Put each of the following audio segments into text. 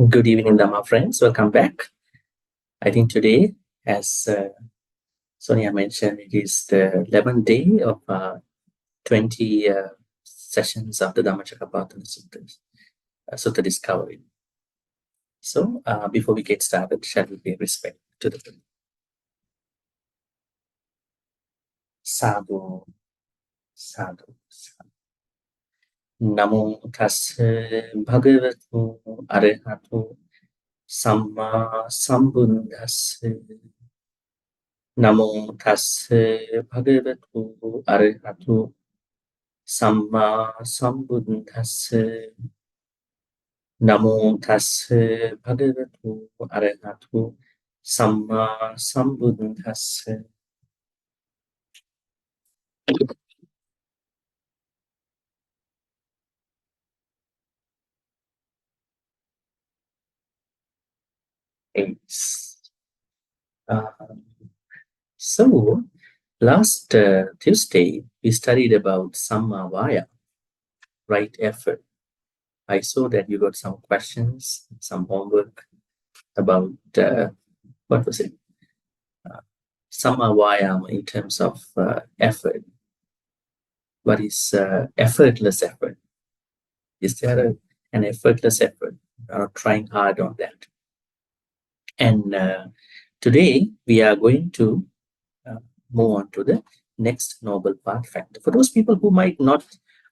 Good evening, Dhamma friends. Welcome back. I think today, as Sonia mentioned, it is the 11th day of 20 sessions of the Dhammacakkappavattana Sutta discovery. So, before we get started, shall we pay respect to the Buddha? Sadhu, sadhu, sadhu. Namo tassa bhagavatu arahatu samma sambuddhassa. Namo tassa bhagavatu arahatu samma sambuddhassa. Namo tassa bhagavatu arahatu samma sambuddhassa. So, last Tuesday, we studied about Samma Vaya, right effort. I saw that you got some questions, some homework about, what was it? Samma Vaya in terms of effort. What is effortless effort? Is there an effortless effort? Or trying hard on that? And today, we are going to move on to the next noble path factor. For those people who might not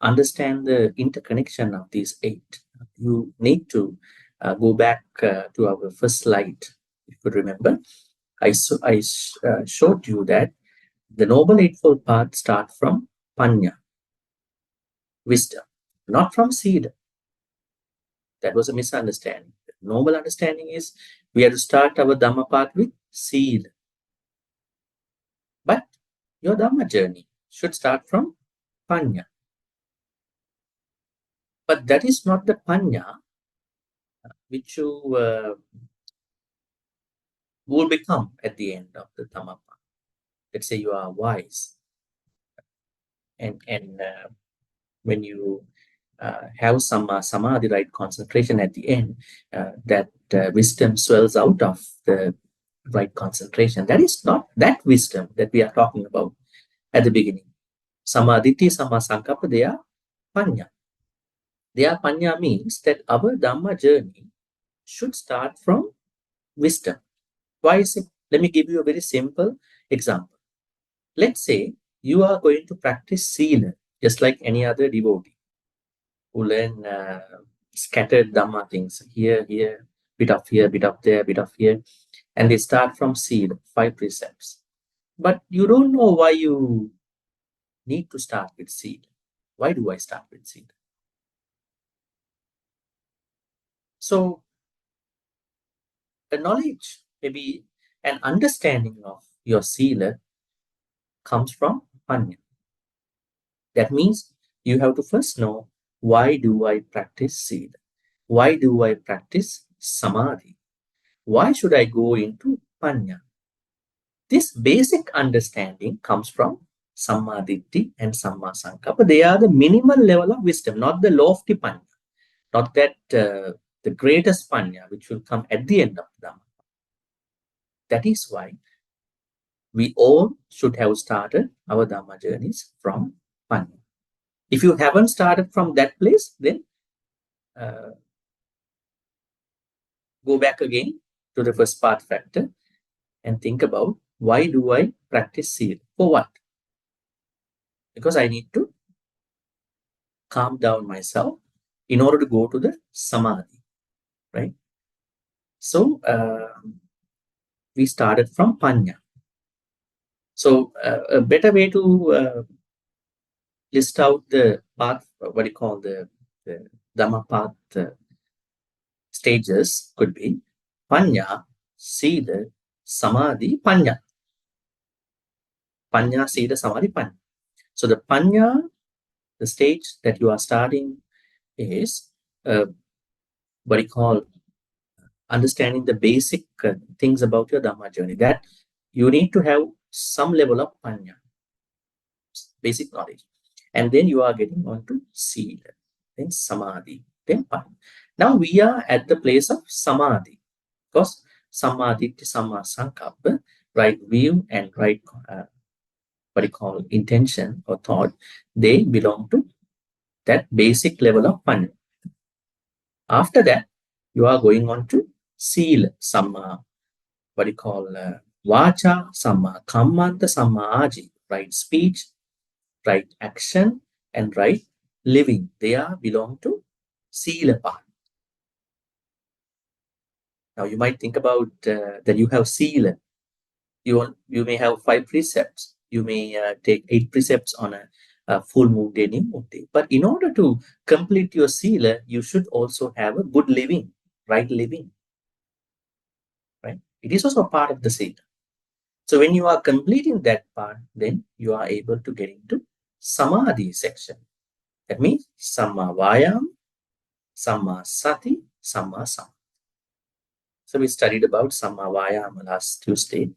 understand the interconnection of these 8, you need to go back to our first slide. If you could remember, I showed you that the Noble Eightfold Path start from Panya, wisdom, not from seed. That was a misunderstanding. The noble understanding is we have to start our Dhamma path with seed. But your Dhamma journey should start from Panya. But that is not the Panya which you will become at the end of the Dhamma path. Let's say you are wise. And when you have some samadhi, right concentration at the end, that wisdom swells out of the right concentration. That is not that wisdom that we are talking about at the beginning. Samadhiti, Sammasankappa, they are Panya. Their Panya means that our Dhamma journey should start from wisdom. Why is it? Let me give you a very simple example. Let's say you are going to practice Sila, just like any other devotee who learn scattered Dhamma things, here, bit of here, bit of there, bit of here, and they start from Sila, 5 precepts. But you don't know why you need to start with Sila. Why do I start with Sila? So, a knowledge, maybe an understanding of your Sila comes from Panya. That means you have to first know, why do I practice Sila? Why do I practice Samadhi? Why should I go into Panya? This basic understanding comes from Sammaditthi and Sammasankappa. They are the minimal level of wisdom, not the lofty Panya, not that the greatest Panya, which will come at the end of Dhamma. That is why we all should have started our Dhamma journeys from Panya. If you haven't started from that place, then go back again to the first path factor and think about, why do I practice Sila? For what? Because I need to calm down myself in order to go to the Samadhi, right? So we started from Panya. So a better way to list out the path, what you call the Dhamma path stages could be Panya, Sila, Samadhi, Panya. Panya, Sila, Samadhi, Panya. So the Panya, the stage that you are starting is what you call understanding the basic things about your Dhamma journey. That you need to have some level of Panya, basic knowledge. And then you are getting on to Sila, then Samadhi, Then fine. Now we are at the place of samadhi, because samadhi, samma sankappa, right view and right what you call intention or thought, they belong to that basic level of panya. After that, you are going on to sila, samma, what you call vacha, samma, kammanta, samma, aji, right speech, right action, and right living. They are belong to sila part. Now you might think about that you have sila. You may have 5 precepts. You may take 8 precepts on a full moon day, new moon day. But in order to complete your sila, you should also have a good living, right living. Right? It is also part of the sila. So when you are completing that part, then you are able to get into samadhi section. That means samma vayam, samma sati, samma samma. So we studied about samma vayam last Tuesday,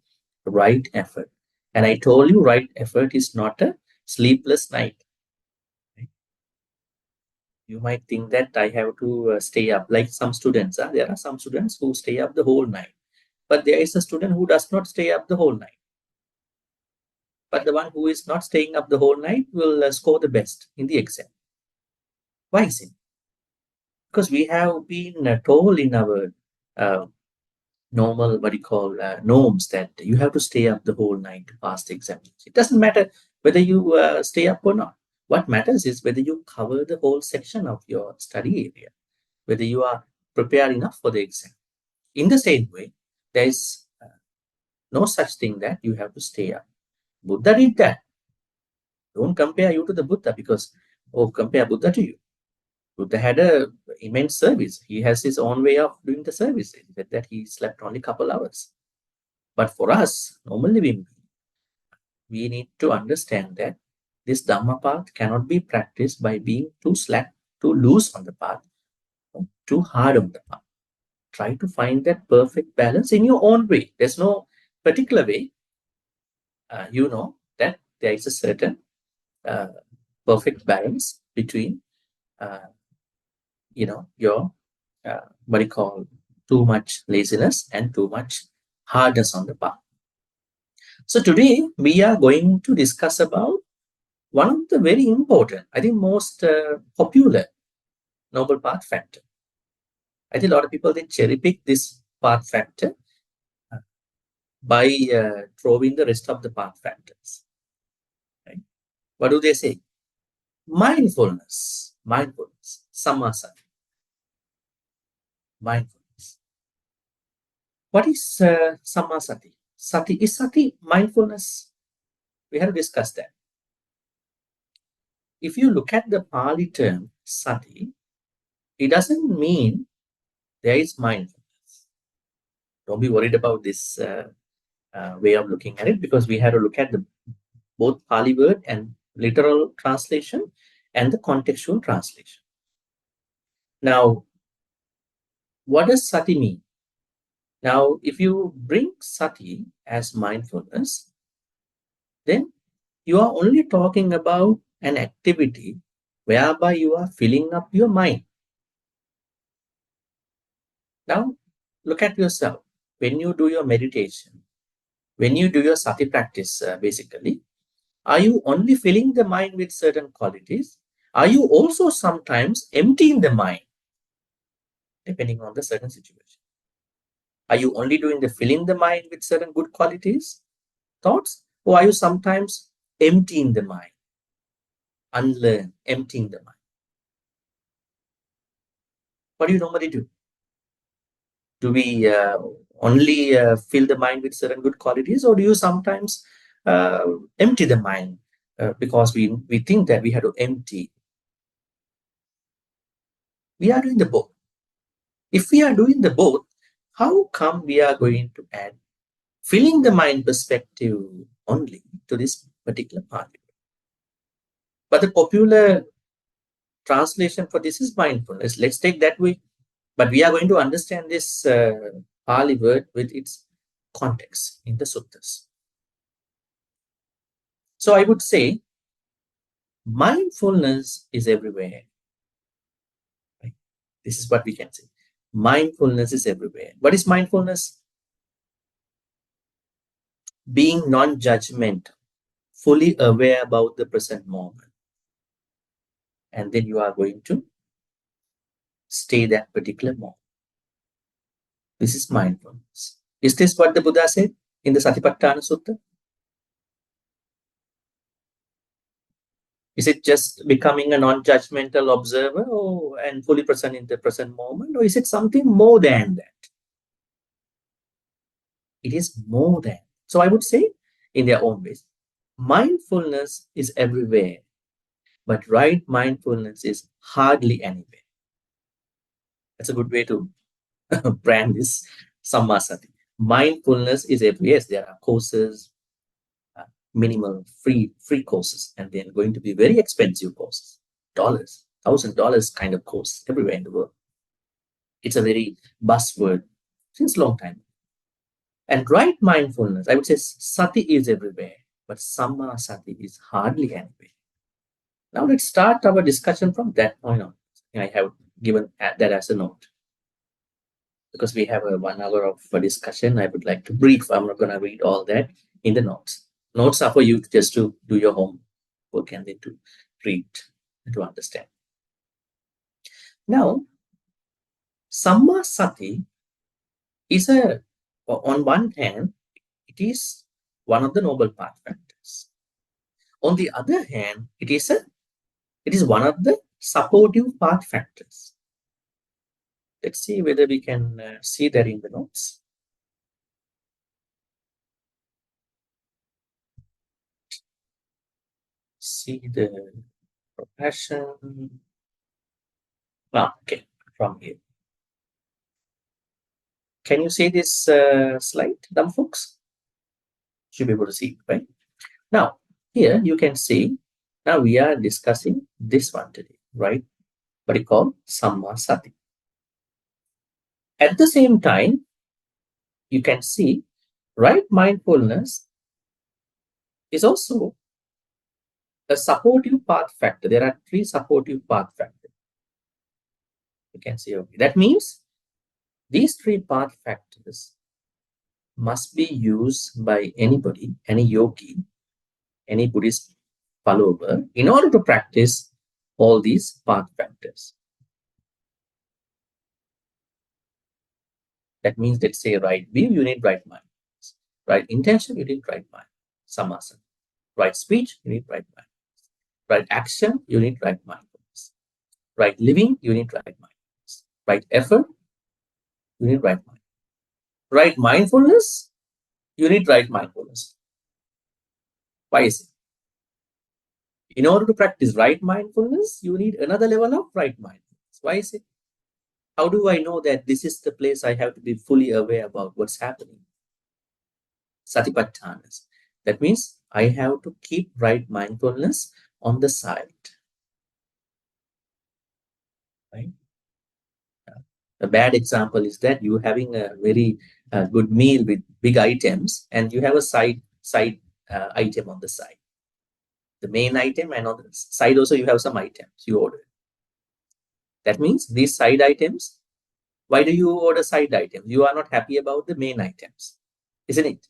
right effort. And I told you right effort is not a sleepless night. Right? You might think that I have to stay up like some students. There are some students who stay up the whole night. But there is a student who does not stay up the whole night. But the one who is not staying up the whole night will score the best in the exam. Why is it? Because we have been told in our normal, what you call norms, that you have to stay up the whole night to pass the exam. It doesn't matter whether you stay up or not. What matters is whether you cover the whole section of your study area, whether you are prepared enough for the exam. In the same way, there is no such thing that you have to stay up. Buddha did that. Don't compare you to the Buddha, because, compare Buddha to you. Buddha had a immense service. He has his own way of doing the service. That he slept only a couple hours. But for us, normal living, we need to understand that this Dhamma path cannot be practiced by being too slack, too loose on the path, or too hard on the path. Try to find that perfect balance in your own way. There's no particular way. You know that there is a certain perfect balance between, your what you call too much laziness and too much hardness on the path. So today we are going to discuss about one of the very important, I think most popular noble path factor. I think a lot of people, they cherry pick this path factor by throwing the rest of the path factors. Right? What do they say? Mindfulness, samasati, mindfulness. What is samasati? Is sati mindfulness? We have discussed that. If you look at the Pali term sati, it doesn't mean there is mindfulness. Don't be worried about this way of looking at it, because we have to look at the both Pali word and literal translation and the contextual translation. Now, what does sati mean? Now, if you bring sati as mindfulness, then you are only talking about an activity whereby you are filling up your mind. Now, look at yourself. When you do your meditation, when you do your sati practice, basically, are you only filling the mind with certain qualities? Are you also sometimes emptying the mind, depending on the certain situation? Are you only doing the filling the mind with certain good qualities, thoughts? Or are you sometimes emptying the mind, unlearn, emptying the mind? What do you normally do? Do we only fill the mind with certain good qualities, or do you sometimes empty the mind because we think that we have to empty? We are doing the both. If we are doing the both, how come we are going to add filling the mind perspective only to this particular part? But the popular translation for this is mindfulness. Let's take that way. But we are going to understand this Pali word with its context in the suttas. So I would say mindfulness is everywhere. Right? This is what we can say. Mindfulness is everywhere. What is mindfulness? Being non-judgmental, fully aware about the present moment. And then you are going to stay that particular moment. This is mindfulness. Is this what the Buddha said in the Satipatthana Sutta? Is it just becoming a non-judgmental observer and fully present in the present moment? Or is it something more than that? It is more than. So I would say, in their own ways, mindfulness is everywhere, but right mindfulness is hardly anywhere. That's a good way to brand this Sammasati. Mindfulness is everywhere. Yes, there are courses, minimal free courses, and they're going to be very expensive courses, dollars, $1,000 kind of course everywhere in the world. It's a very buzzword since long time. And right mindfulness, I would say sati is everywhere, but samma sati is hardly anywhere. Now let's start our discussion from that point on. I have given that as a note. Because we have a 1 hour of discussion, I would like to brief. I'm not going to read all that in the notes. Notes are for you just to do your homework and then to read and to understand. Now, samma sati is on one hand, it is one of the noble path factors. On the other hand, it is one of the supportive path factors. Let's see whether we can see that in the notes. See the profession. Okay, from here. Can you see this slide, dumb folks? Should be able to see, right? Now, here you can see, now we are discussing this one today, right? What we call Samma Sati. At the same time, you can see right mindfulness is also a supportive path factor. There are 3 supportive path factors. You can see, okay. That means these 3 path factors must be used by anybody, any yogi, any Buddhist follower, in order to practice all these path factors. That means, let's say, right view, you need right mind. Right intention, you need right mind. Sammasana. Right speech, you need right mind. Right action, you need right mindfulness. Right living, you need right mindfulness. Right effort, you need right mind. Right mindfulness, you need right mindfulness. Why is it? In order to practice right mindfulness, you need another level of right mindfulness. Why is it? How do I know that this is the place I have to be fully aware about what's happening? Satipatthanas. That means I have to keep right mindfulness on the side. Right? A bad example is that you're having a very good meal with big items, and you have a side item on the side. The main item, and on the side also you have some items you order. That means these side items, why do you order side items? You are not happy about the main items, isn't it?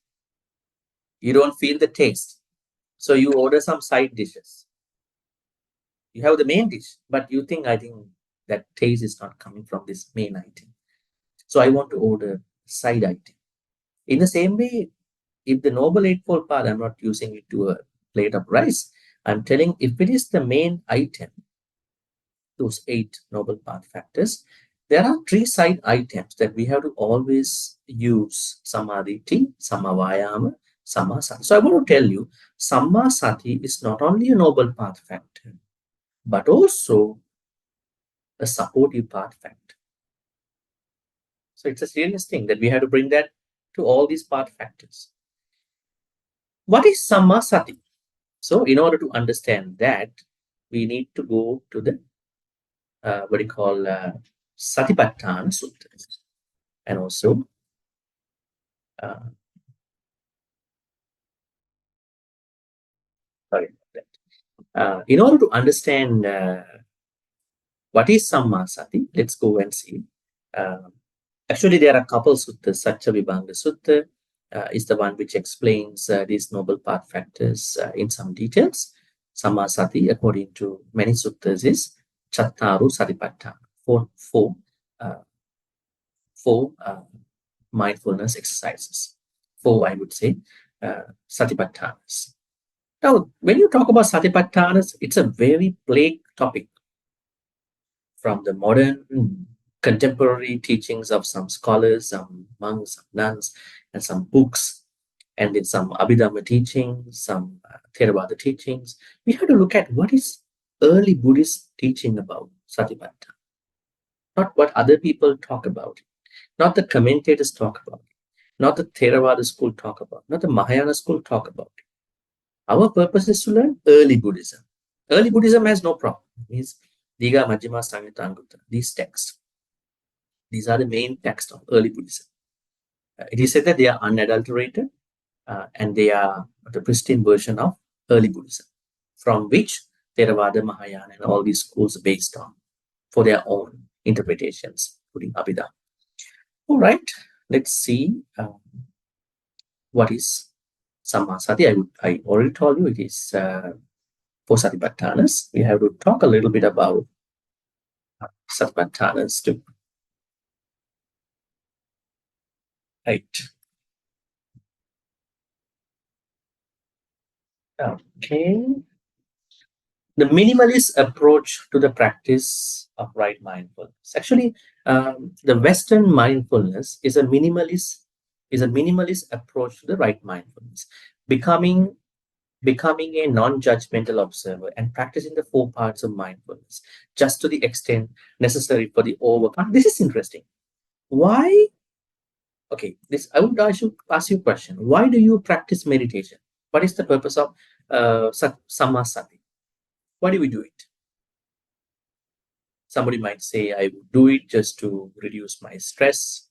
You don't feel the taste. So you order some side dishes. You have the main dish, but you think, I think that taste is not coming from this main item. So I want to order side item. In the same way, if the Noble Eightfold Path, I'm not using it to a plate of rice. I'm telling, if it is the main item, those 8 Noble Path factors, there are 3 side items that we have to always use: Samadhi, Samavayama, Samma Sati. So I want to tell you, Samma Sati is not only a Noble Path factor, but also a supportive path factor. So it's a serious thing that we have to bring that to all these path factors. What is Samma Sati? So in order to understand that, we need to go to the what do you call Satipatthana Sutta, and also sorry about that. In order to understand What is Sammasati? Let's go and see. Actually, there are a couple suttas. Satya Vibhanga Sutta is the one which explains these noble path factors in some details. Sammasati, according to many suttas, is Chattaru Satipatthana, uh, four mindfulness exercises. Four, I would say, Satipatthanas. Now, when you talk about Satipatthanas, it's a very plague topic from the modern contemporary teachings of some scholars, some monks, some nuns, and some books, and in some Abhidhamma teachings, some Theravada teachings. We have to look at what is early Buddhist teaching about Satipatthana, not what other people talk about, not the commentators talk about, not the Theravada school talk about, not the Mahayana school talk about. Our purpose is to learn early Buddhism. Early Buddhism has no problem. It means Diga, Majjhima, Samyutta, Anguttara, these texts. These are the main texts of early Buddhism. It is said that they are unadulterated and they are the pristine version of early Buddhism, from which Theravada, Mahayana, and all these schools are based on for their own interpretations, including Abhidhamma. All right, let's see what is Sammasati. I already told you it is for Satipatthanas. We have to talk a little bit about Satipatthanas too. Right. Okay. The minimalist approach to the practice of right mindfulness. Actually, the Western mindfulness is a minimalist approach to the right mindfulness, becoming a non-judgmental observer and practicing the four parts of mindfulness just to the extent necessary for the overcome. This is interesting. Why? Okay, I should ask you a question. Why do you practice meditation? What is the purpose of Sammasati? Why do we do it? Somebody might say, I would do it just to reduce my stress.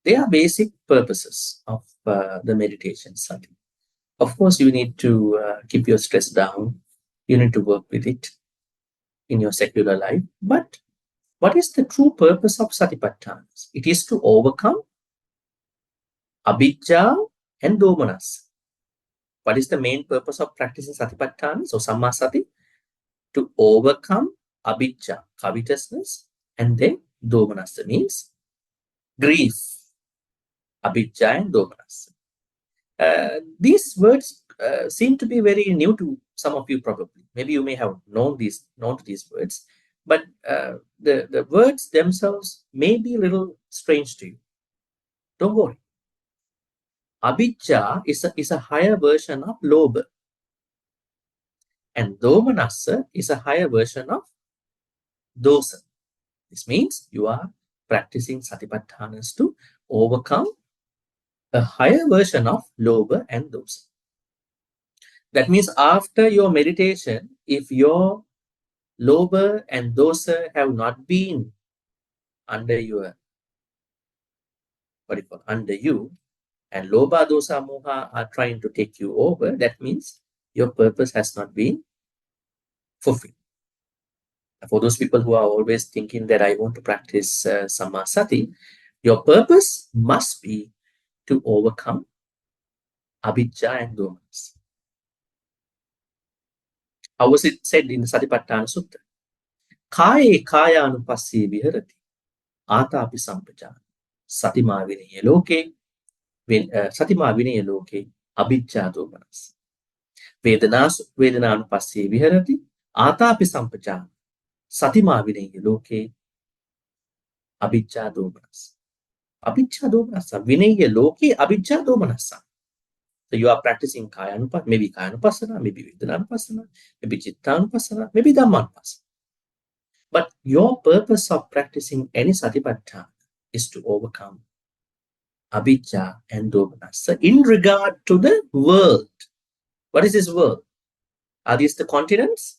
They are basic purposes of the meditation sati. Of course, you need to keep your stress down. You need to work with it in your secular life. But what is the true purpose of satipatthanas? It is to overcome abhijja and domanas. What is the main purpose of practicing satipatthanas or sammasati? To overcome abhijja, covetousness, and then domanassa means grief, abhijja and domanassa. These words seem to be very new to some of you probably. Maybe you may have known these words, but the words themselves may be a little strange to you. Don't worry. Abhijja is a higher version of lobha. And domanassa is a higher version of dosa. This means you are practicing satipatthanas to overcome a higher version of lobha and dosa. That means after your meditation, if your lobha and dosa have not been under your, under you, and lobha, dosa, moha are trying to take you over, that means your purpose has not been fulfilled. For those people who are always thinking that I want to practice sammasati, your purpose must be to overcome abhijja and domanas. How was it said in the Satipatthana Sutta? Kaye kaya anupassye viharati atapi sampajana satima vinaya loke abhijja domanas. Vedana anupassye viharati atapi sampajana satima vinaya loke abhijja domanas. Abhijja domanassa. Vinaya loke abhijja domanassa. So you are practicing maybe kaya anupassana, maybe vedana anupassana, maybe citta anupassana, maybe dhamma anupassana. But your purpose of practicing any satipatthana is to overcome abhijja and domanassa in regard to the world. What is this world? Are these the continents?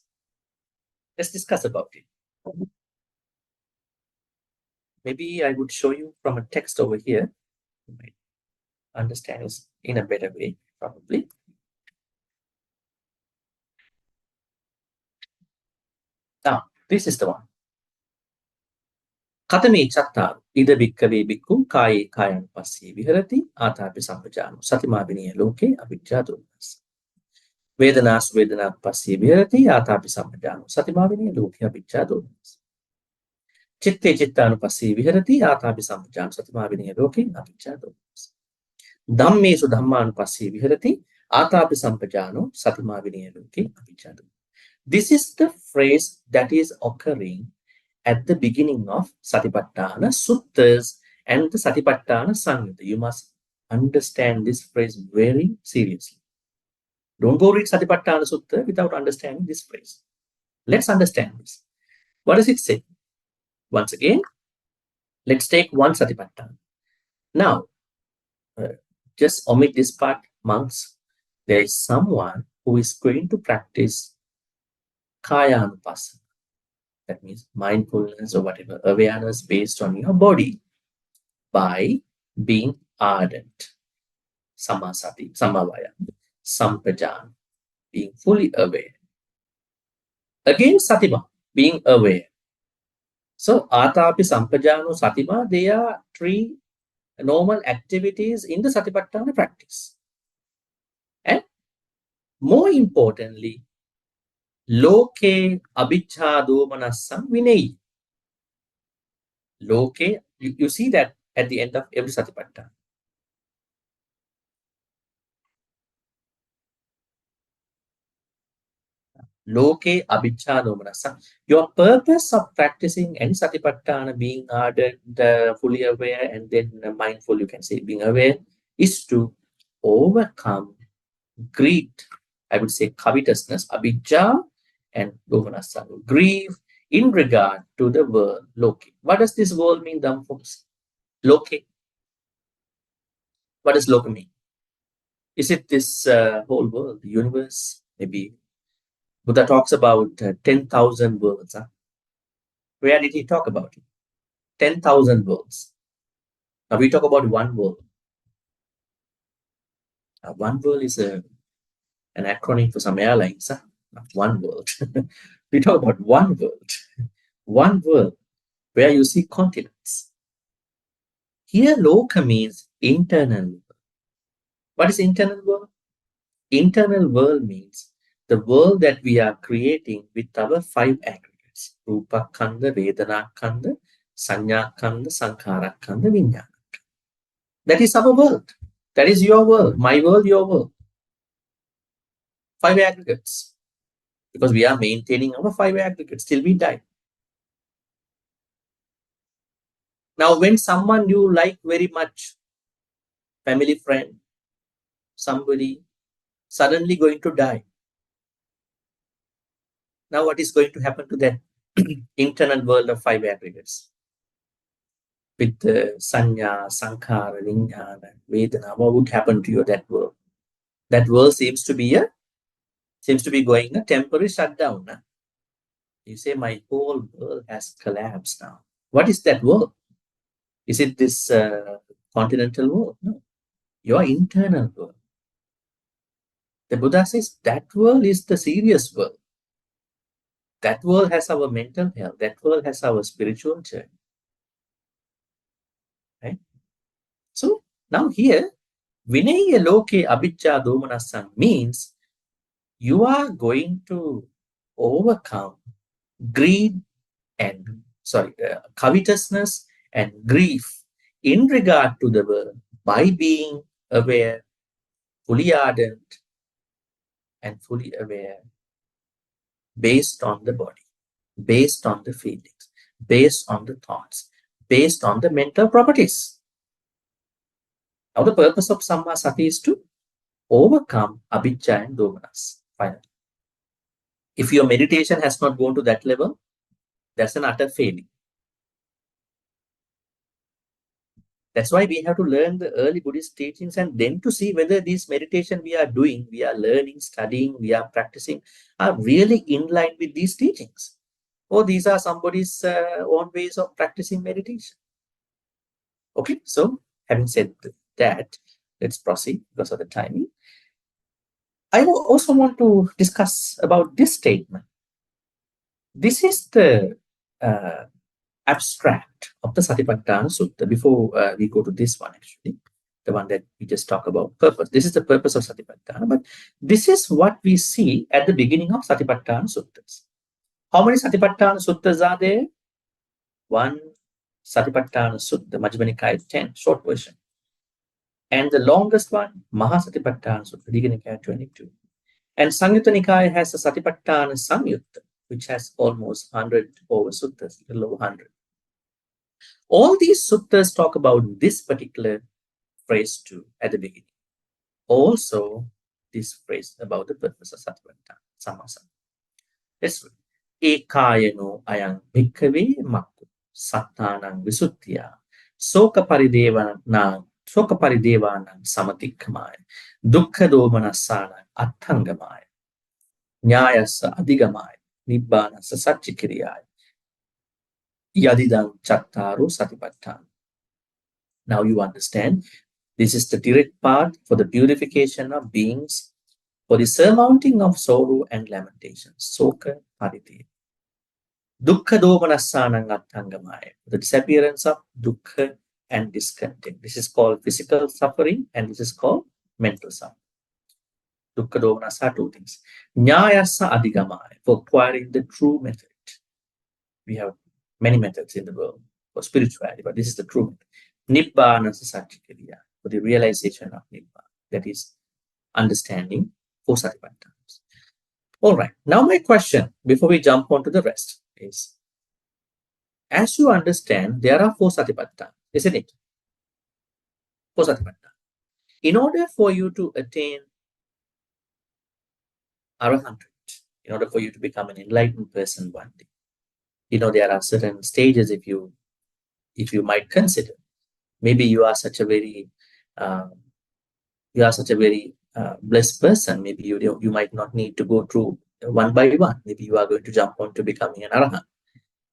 Let's discuss about it. Maybe I would show you from a text over here. You might understand this in a better way, probably. Now, this is the one. Katame chattaru ida bhikkave bhikkhu kaye kayanupassee viharati atapi sampajano satima vinaya loke avijja domanassa. Vedanas vedananupassee viharati atapi sampajano satima vinaya loke avijja domanassa. Chitte chittanupassee viharati atapi sampajano satima vinaya loke avijja domanassa. Dhammesu dhammanupassee viharati atapi sampajano satima vinaya loke avijja domanassa. This is the phrase that is occurring at the beginning of Satipatthana Suttas and the Satipatthana Samyutta. You must understand this phrase very seriously. Don't go read Satipatthana Sutta without understanding this phrase. Let's understand this. What does it say? Once again, let's take one Satipatthana. Now, just omit this part, monks. There is someone who is going to practice Kayanupassana. That means mindfulness or whatever, awareness based on your body by being ardent. Samasati, samavaya, sampajana, being fully aware. Again, satima, being aware. So, atapi, sampajano, satima, they are three normal activities in the Satipatthana practice. And more importantly, loke abhijja domanassam vinay. Loke, you see that at the end of every Satipatthana. Loke abhijja domanassa. Your purpose of practicing any Satipatthana, being ardent, fully aware, and then mindful, you can say being aware, is to overcome greed. I would say covetousness, abhijja, and domanassa, grief in regard to the world, loke. What does this world mean, Dhammam folks? Loke. What does loke mean? Is it this whole world, the universe? Maybe Buddha talks about 10,000 worlds. Huh? Where did he talk about it? 10,000 worlds. Now we talk about one world. One world is an acronym for some airlines. Huh? Not one world. We talk about one world. One world where you see continents. Here, loka means internal world. What is internal world? Internal world means the world that we are creating with our five aggregates. Rupa Kanda, Vedana Kanda, Sanya Kanda, Sankhara Kanda, Vijnana. That is our world. That is your world. My world, your world. Five aggregates. Because we are maintaining our five aggregates till we die. Now, when someone you like very much, family friend, somebody suddenly going to die. Now, what is going to happen to that internal world of five aggregates? With the Sanya, Sankhara, Vijnana, Vedana, what would happen to you, that world? That world seems to be going a temporary shutdown. Huh? You say, my whole world has collapsed now. What is that world? Is it this continental world? No. Your internal world. The Buddha says that world is the serious world. That world has our mental health. That world has our spiritual journey. Right? So now here, Vinaya Loke Abhijja Domanassam means you are going to overcome greed and covetousness and grief in regard to the world by being aware, fully ardent, and fully aware based on the body, based on the feelings, based on the thoughts, based on the mental properties. Now the purpose of Samma Sati is to overcome Abhijja and Domanas. Finally, if your meditation has not gone to that level, that's an utter failing. That's why we have to learn the early Buddhist teachings and then to see whether these meditation we are doing, we are learning, studying, we are practicing, are really in line with these teachings. Or these are somebody's own ways of practicing meditation. Okay, so having said that, let's proceed because of the timing. I also want to discuss about this statement. This is the abstract of the Satipatthana Sutta. Before we go to this one, actually, the one that we just talk about purpose. This is the purpose of Satipatthana, but this is what we see at the beginning of Satipatthana Suttas. How many Satipatthana Suttas are there? One Satipatthana Sutta, Majjhima Nikaya 10, short version. And the longest one, Mahasatipatthana Sutta, Digha Nikaya 22. And Samyutta Nikaya has a Satipatthana Samyutta, which has almost 100 over suttas, a little over 100. All these suttas talk about this particular phrase too at the beginning. Also, this phrase about the purpose of Satipatthana, Sammasana. Let's read. Ekayano ayang bhikkhave makku sattanang visutthiya soka paridevanang samatikkamaya dukkha domanassanang attangamaya nyayasa adigamaya nibbanasa satchikiriyaya yadidang chattaru satipatthana. Now you understand, this is the direct path for the purification of beings, for the surmounting of sorrow and lamentation. Soka parideva. Dukkha domanassanang attangamaya, the disappearance of dukkha and discontent. This is called physical suffering and this is called mental suffering. Dukkha domanassa, two things. Nyayasa adigamaya, for acquiring the true method. We have many methods in the world for spirituality, but this is the true method. Nibbanasa satchikiriya, for the realization of Nibbana, that is understanding for Satipatthanas. All right, now my question before we jump on to the rest is, as you understand, there are 4 Satipatthanas, isn't it? 4 Satipatthanas. In order for you to attain Arahanthood, in order for you to become an enlightened person one day, there are certain stages if you might consider. Maybe you are such a very blessed person. Maybe you might not need to go through one by one. Maybe you are going to jump on to becoming an Arahant.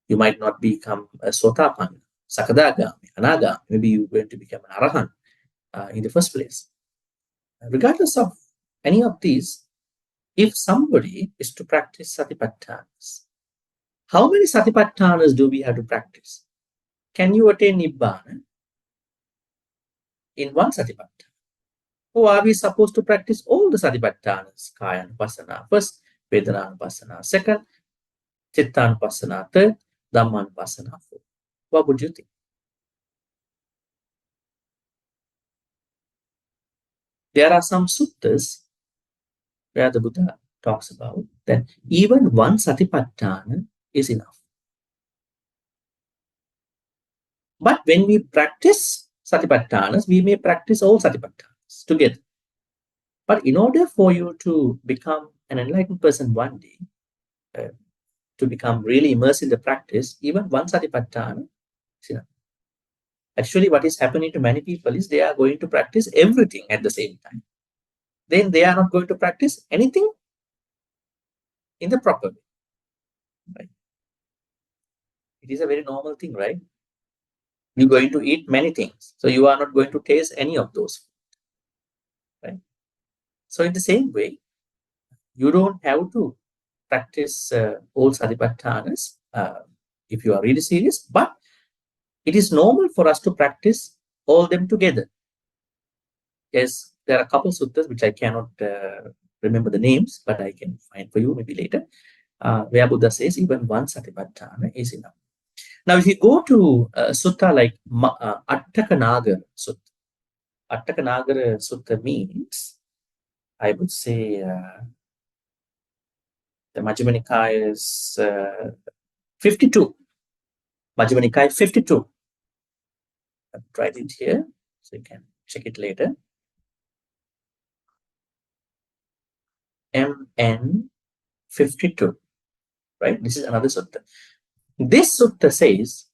You might not become a Sotapanna, Sakadagami, Anagami. Maybe you're going to become an Arahant in the first place. Regardless of any of these, if somebody is to practice Satipatthanas, how many Satipatthanas do we have to practice? Can you attain Nibbana in one Satipatthana? Or are we supposed to practice all the Satipatthanas? Kayanupassana first, Vedananupassana second, Chittanupassana third, Dhammanupassana fourth. What would you think? There are some suttas where the Buddha talks about that even one Satipatthana is enough. But when we practice Satipatthanas, we may practice all Satipatthanas together. But in order for you to become an enlightened person one day, to become really immersed in the practice, even one Satipatthana is enough. Actually, what is happening to many people is they are going to practice everything at the same time. Then they are not going to practice anything in the proper way. Right? It is a very normal thing, right? You're going to eat many things, so you are not going to taste any of those. Right? So in the same way, you don't have to practice all Satipatthanas if you are really serious, but it is normal for us to practice all them together. Yes, there are a couple suttas which I cannot remember the names, but I can find for you maybe later, where Buddha says even one Satipatthana is enough. Now, if you go to sutta like Attakanagar Sutta, Attakanagar Sutta means, I would say, the Majjhima Nikaya is 52. Majjhima Nikaya 52. I've tried it here, so you can check it later. MN 52, right? This is another sutta. This sutta says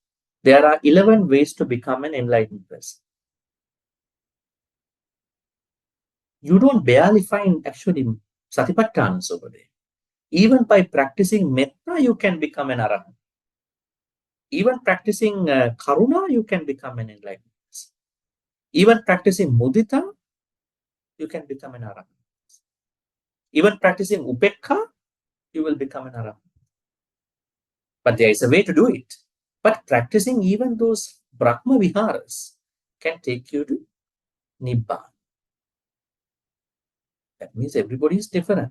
there are 11 ways to become an enlightened person. You don't barely find actually Satipatthanas over there. Even by practicing metta, you can become an Arahant. Even practicing karuna, you can become an enlightened person. Even practicing mudita, you can become an Arahant. Even practicing upekha, you will become an Arahant. But there is a way to do it. But practicing even those Brahma Viharas can take you to Nibbana. That means everybody is different.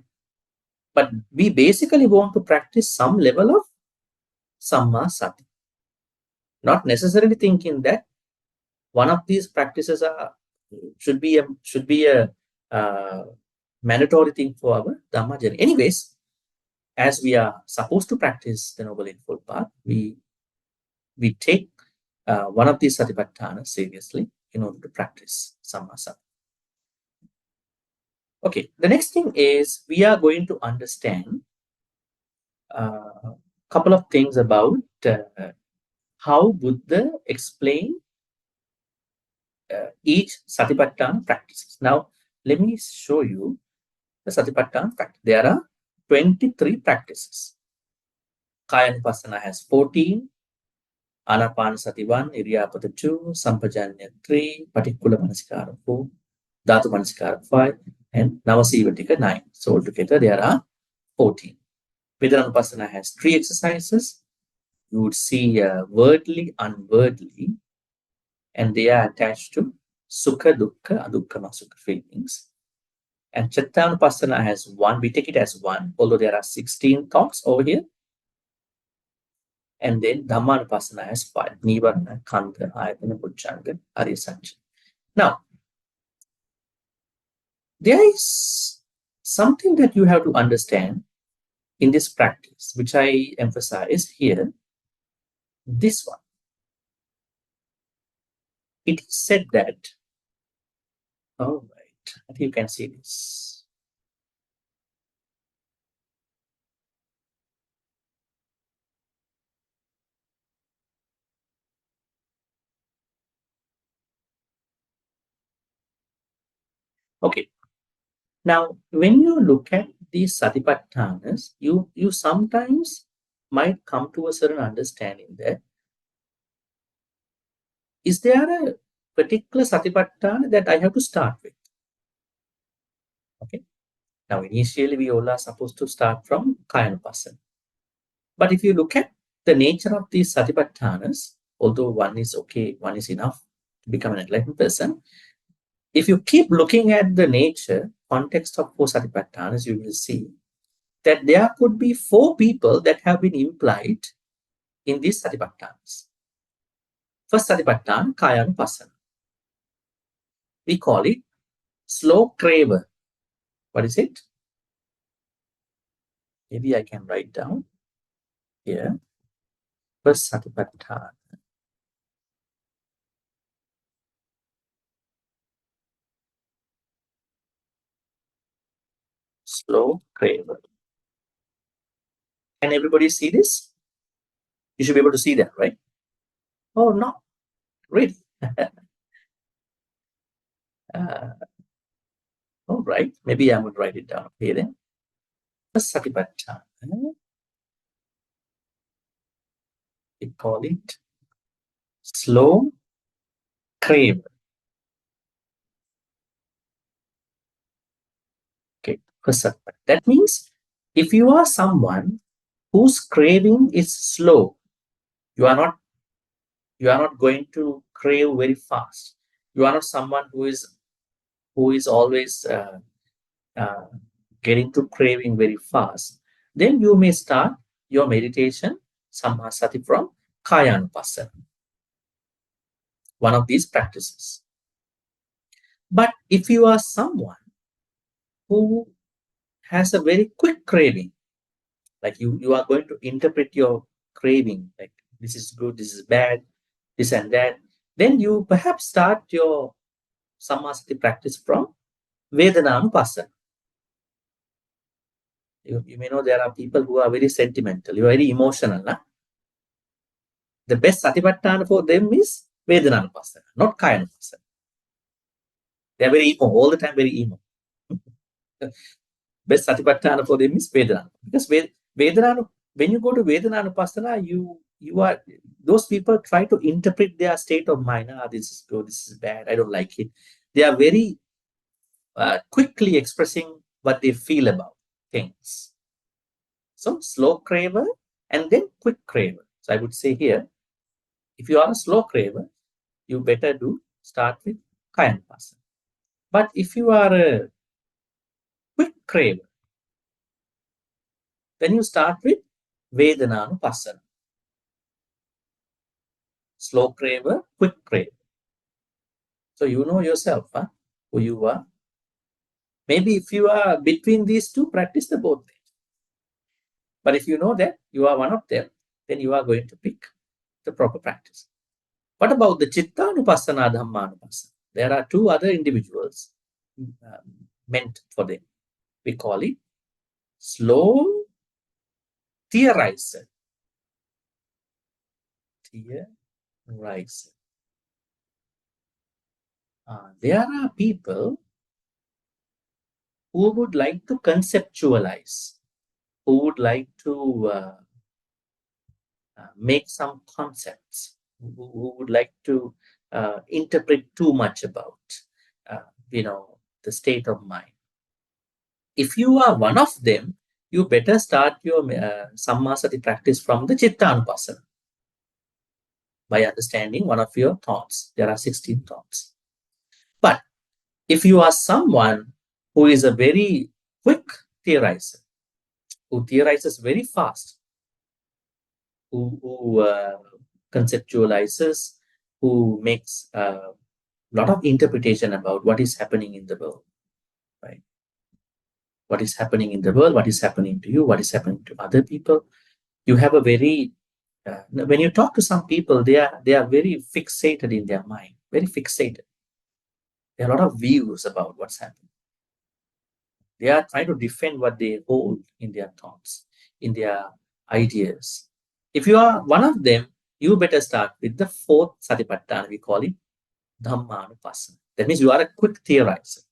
But we basically want to practice some level of Samma Sati. Not necessarily thinking that one of these practices should be a mandatory thing for our Dhamma journey. Anyways, as we are supposed to practice the Noble Eightfold Path, we take one of these Satipatthanas seriously in order to practice Samma Sati. Okay, the next thing is we are going to understand a couple of things about how Buddha explained each Satipatthana practices. Now, let me show you the Satipatthana practice. There are 23 practices. Kayanupassana has 14, Anapanasati 1, Iriyapada 2, Sampajanya 3, Patikkula Manasikara 4, Dhatu Manasikara 5, and Navasivatika 9. So altogether there are 14. Vedananupassana has 3 exercises. You would see wordly, unwordly, and they are attached to Sukha, Dukkha, Adukkha, Sukha feelings. And Chittanupassana has 1. We take it as 1, although there are 16 thoughts over here. And then Dhammanupassana has 5. Nivarana, Khandha, Ayatana, Bujjhanga, Arya Sanjaya. Now, there is something that you have to understand in this practice, which I emphasize here. This one. It is said that, all right, I think you can see this. Okay. Now, when you look at these Satipatthanas, you sometimes might come to a certain understanding that is there a particular Satipatthana that I have to start with? Okay. Now, initially, we all are supposed to start from Kayanupassana. But if you look at the nature of these Satipatthanas, although one is okay, one is enough to become an enlightened person, if you keep looking at the nature, context of 4 Satipatthanas, you will see that there could be 4 people that have been implied in these Satipatthanas. First Satipatthana, Kayanupassana. We call it slow craver. What is it? Maybe I can write down here. First Satipatthana. Slow craver. Can everybody see this? You should be able to see that, right? Oh, no. Really? All right. Maybe I would write it down here then. First Satipatthana. We call it slow crave. Okay, first Satipatthana. That means if you are someone whose craving is slow, you are not going to crave very fast. You are not someone who is always getting to craving very fast. Then you may start your meditation Sammasati from Kayanupassana, one of these practices. But if you are someone who has a very quick craving, like you are going to interpret your craving, like this is good, this is bad, this and that, then you perhaps start your Sammasati practice from Vedananupassana. You may know there are people who are very sentimental, you are very emotional. Nah? The best Satipatthana for them is Vedananupassana, not Kayanupassana. They are very emo, all the time very emo. Best Satipatthana for them is Vedana. Because Vedana, when you go to Vedananupassana, you are, those people try to interpret their state of mind. This is good, this is bad, I don't like it. They are very quickly expressing what they feel about things. So slow craver and then quick craver. So I would say here, If you are a slow craver, you better start with Kayanupassana. But if you are a quick craver, then you start with Vedananupassana. Slow craver, quick craver. So you know yourself, who you are. Maybe if you are between these two, practice the both things. But if you know that you are one of them, then you are going to pick the proper practice. What about the Chittanupassana, Dhammanupassana? There are two other individuals meant for them. We call it slow theorizer. Theorizer. There are people who would like to conceptualize, who would like to make some concepts, who would like to interpret too much about, the state of mind. If you are one of them, you better start your Sammasati practice from the Chittanupassana by understanding one of your thoughts. There are 16 thoughts. But if you are someone who is a very quick theorizer, who theorizes very fast, who conceptualizes, who makes a lot of interpretation about what is happening in the world, right? What is happening in the world, what is happening to you, what is happening to other people. You have a very, when you talk to some people, they are very fixated in their mind, very fixated. There are a lot of views about what's happening. They are trying to defend what they hold in their thoughts, in their ideas. If you are one of them, you better start with the fourth Satipatthana. We call it Dhammanupassana. That means you are a quick theorizer.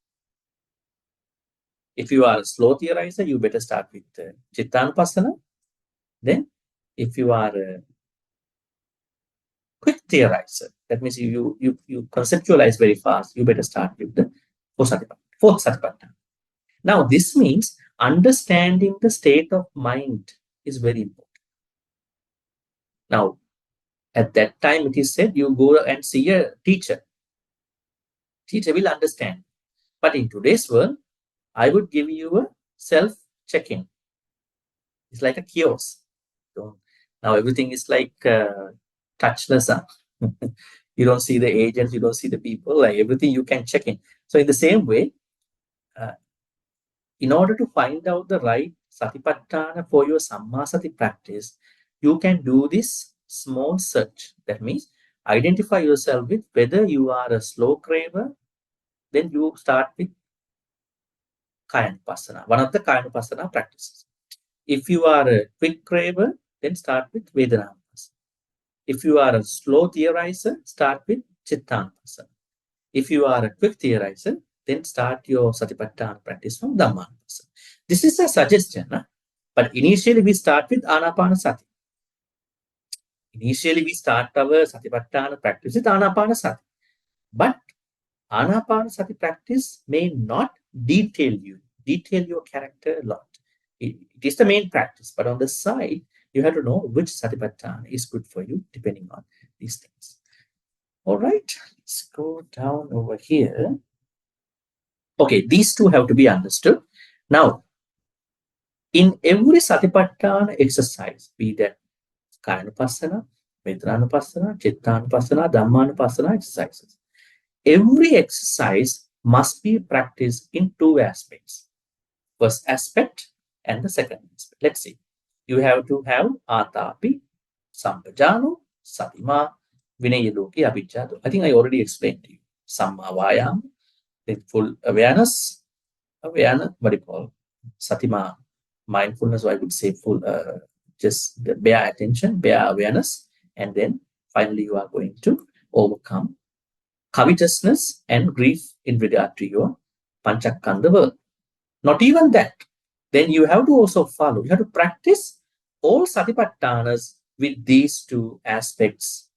If you are a slow theorizer, you better start with Chittanupassana. Then, if you are a quick theorizer, that means you conceptualize very fast, you better start with the fourth Satipatthana. Now, this means understanding the state of mind is very important. Now, at that time, it is said you go and see a teacher. Teacher will understand. But in today's world, I would give you a self-check-in. It's like a kiosk. So now everything is like touchless. You don't see the agents, you don't see the people, like everything you can check in. So in the same way, in order to find out the right Satipatthana for your Sammasati practice, you can do this small search. That means identify yourself with whether you are a slow craver, then you start with Kayanupassana, one of the Kayanupassana practices. If you are a quick craver, then start with Vedananupassana. If you are a slow theorizer, start with Chittanupassana. If you are a quick theorizer, then start your Satipatthana practice from Dhammanupassana. This is a suggestion, but initially we start with Anapanasati. Initially we start our Satipatthana practice with Anapanasati. But Anapanasati practice may not detail your character a lot. It is the main practice, but on the side, you have to know which Satipatthana is good for you, depending on these things. All right, let's go down over here. Okay, these two have to be understood. Now, in every Satipatthana exercise, be that Kayanupassana, Vedananupassana, Chittanupassana, Dhammanupassana exercises, every exercise must be practiced in two aspects. First aspect and the second aspect. Let's see. You have to have Atapi, Sampajano, Satima, Vinayadoki, Abhijjado. I think I already explained to you. Samma Vayam, with full awareness, what do you call? Satima, mindfulness, or I would say full, just the bare attention, bare awareness, and then finally you are going to overcome covetousness and grief in regard to your Panchakkhandha world. Not even that. Then you have to also follow, you have to practice all Satipatthanas with these two aspects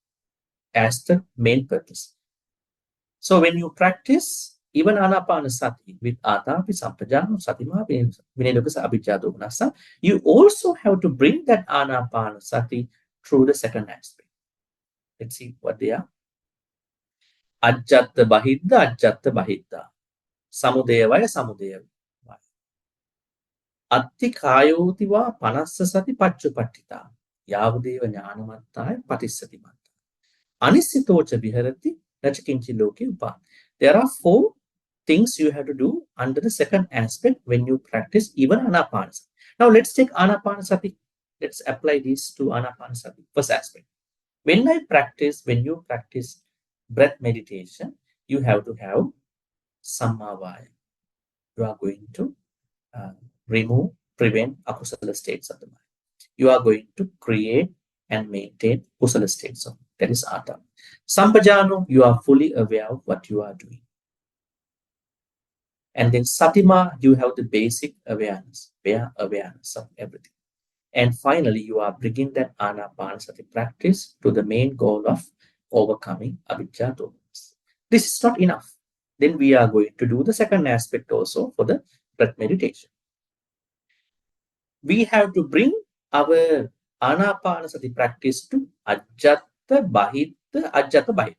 as the main purpose. So when you practice even Anapanasati with Atapi, Sampajano, Satima, Vinayadokasa, Abhijjado, Manasa, you also have to bring that Anapanasati through the second aspect. Let's see what they are. Ajjatta bahidda, ajjatta bahidda. Samudevaya, samudevaya. Atti kayotiva panassa sati pacchupattita. Yavadeva jnanamattaya patissati matta. Anissitocha viharati nachakinchi loke upa. There are 4 things you have to do under the second aspect when you practice even anapanasati. Now let's take anapanasati. Let's apply this to anapanasati. First aspect. When you practice breath meditation, you have to have sammavaya. You are going to prevent akusala states of the mind. You are going to create and maintain kusala states of mind. That is Ata. Sampajano, you are fully aware of what you are doing. And then Satima, you have the basic awareness, awareness of everything. And finally, you are bringing that anapanasati practice to the main goal of overcoming avijja domas. This is not enough. Then we are going to do the second aspect also for the breath meditation. We have to bring our anapanasati practice to ajjatta bahitta.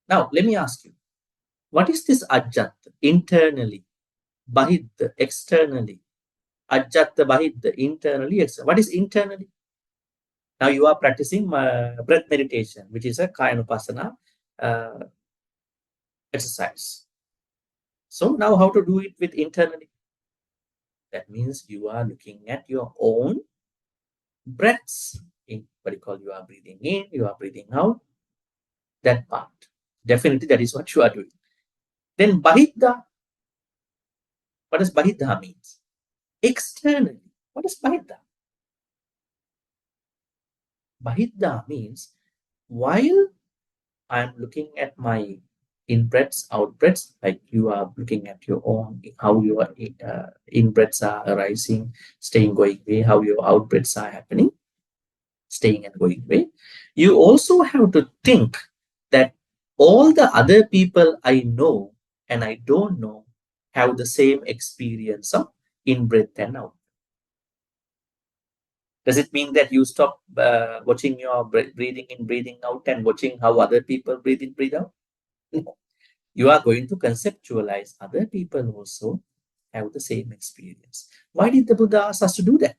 Now, let me ask you, what is this ajjatta internally, bahitta externally? Ajjatta bahitta internally, externally. What is internally? Now you are practicing breath meditation, which is a kayanupasana exercise. So now how to do it with internally? That means you are looking at your own breaths. You are breathing in, you are breathing out. That part. Definitely that is what you are doing. Then bahiddha. What does bahiddha means? Externally. What is bahiddha? Bahiddha means while I'm looking at my in-breaths, out-breaths, like you are looking at your own, how your in-breaths are arising, staying, going away, how your out-breaths are happening, staying and going away. You also have to think that all the other people I know and I don't know have the same experience of in-breath and out. Does it mean that you stop watching your breathing in, breathing out and watching how other people breathe in, breathe out? No. You are going to conceptualize other people also have the same experience. Why did the Buddha ask us to do that?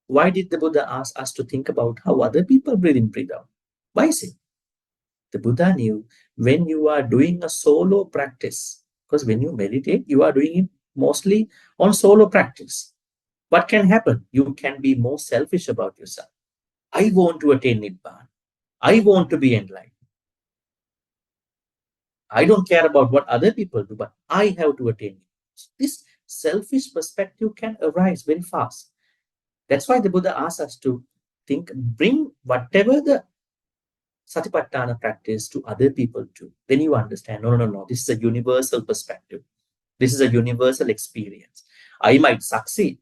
Why did the Buddha ask us to think about how other people breathe in, breathe out? Why is it? The Buddha knew when you are doing a solo practice, because when you meditate, you are doing it mostly on solo practice. What can happen? You can be more selfish about yourself. I want to attain Nibbana. I want to be enlightened. I don't care about what other people do, but I have to attain it. This selfish perspective can arise very fast. That's why the Buddha asks us to think, bring whatever the Satipatthana practice to other people too. Then you understand, no. This is a universal perspective. This is a universal experience. I might succeed.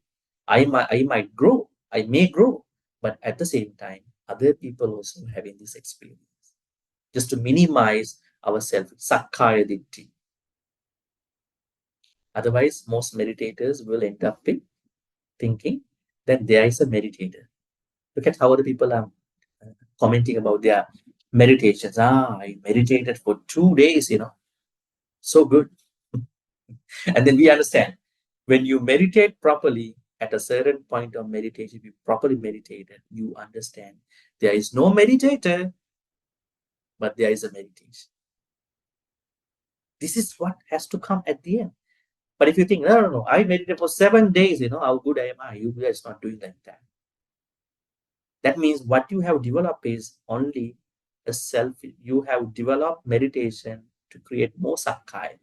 I might grow. I may grow. But at the same time, other people also having this experience. Just to minimize ourselves, sakkaya ditthi. Otherwise, most meditators will end up thinking that there is a meditator. Look at how other people are commenting about their meditations. I meditated for 2 days, so good. And then we understand when you meditate properly, at a certain point of meditation, if you properly meditated, you understand there is no meditator, but there is a meditation. This is what has to come at the end. But if you think, no, I meditated for 7 days, how good am I? You guys not doing like that. That means what you have developed is only a self. You have developed meditation to create more sakkaya.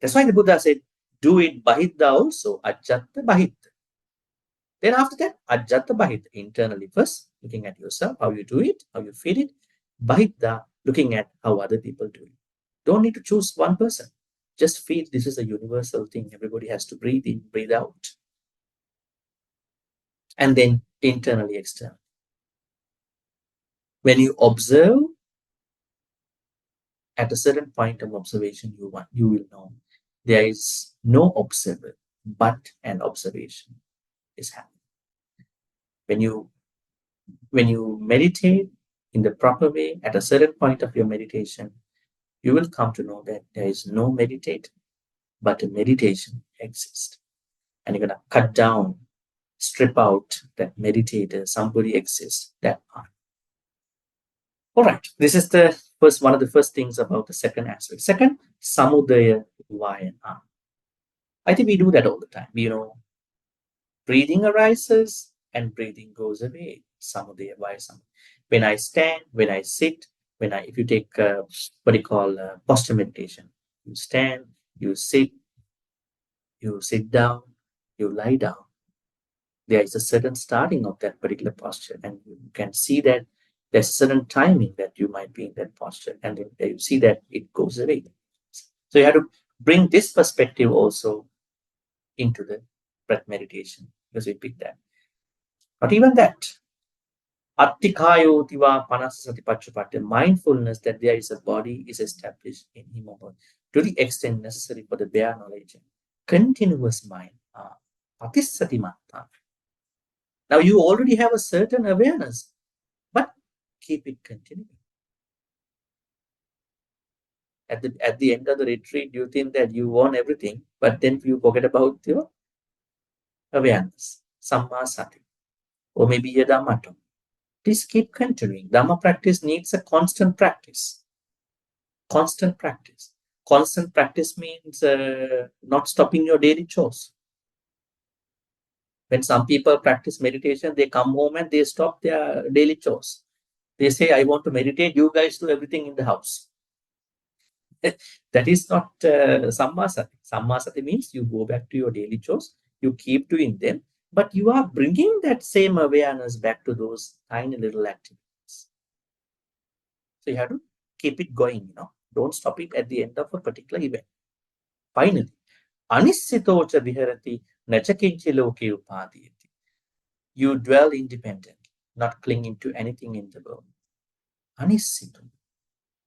That's why the Buddha said, do it bahiddha also, ajjatta bahiddha. Then after that, ajjatta bahiddha, internally first, looking at yourself, how you do it, how you feel it. Bahiddha, looking at how other people do it. Don't need to choose one person. Just feel this is a universal thing. Everybody has to breathe in, breathe out. And then internally, externally. When you observe, at a certain point of observation, you will know there is no observer, but an observation is happening. When you when you meditate in the proper way at a certain point of your meditation, you will come to know that there is no meditate, but a meditation exists. And you're going to cut down, strip out that meditator, somebody exists, that part. All right, this is the first one of the first things about the second aspect. Second, samudaya vayana. I think we do that all the time. Breathing arises and breathing goes away. Samudaya vayana. When I stand, when I sit, if you take what you call posture meditation, you stand, you sit down, you lie down. There is a certain starting of that particular posture, and you can see that there's a certain timing that you might be in that posture, and then you see that it goes away. So you have to bring this perspective also into the breath meditation, because we pick that. Not even that. Attikayotiva panasasatipachupatya, mindfulness that there is a body is established in him to the extent necessary for the bare knowledge. Continuous mind. Patisatimatta. Now you already have a certain awareness, but keep it continuing. At the end of the retreat, you think that you won everything, but then you forget about your awareness, samma sati, or maybe your dhammatam. Please keep continuing. Dhamma practice needs a constant practice. Constant practice. Constant practice means not stopping your daily chores. When some people practice meditation, they come home and they stop their daily chores. They say, I want to meditate, you guys do everything in the house. That is not samma sati. Samma sati means you go back to your daily chores, you keep doing them, but you are bringing that same awareness back to those tiny little activities. So you have to keep it going, Don't stop it at the end of a particular event. Finally, anissitocha viharati nachakinchi loke upadiyati. You dwell independently, not clinging to anything in the world. Anissito.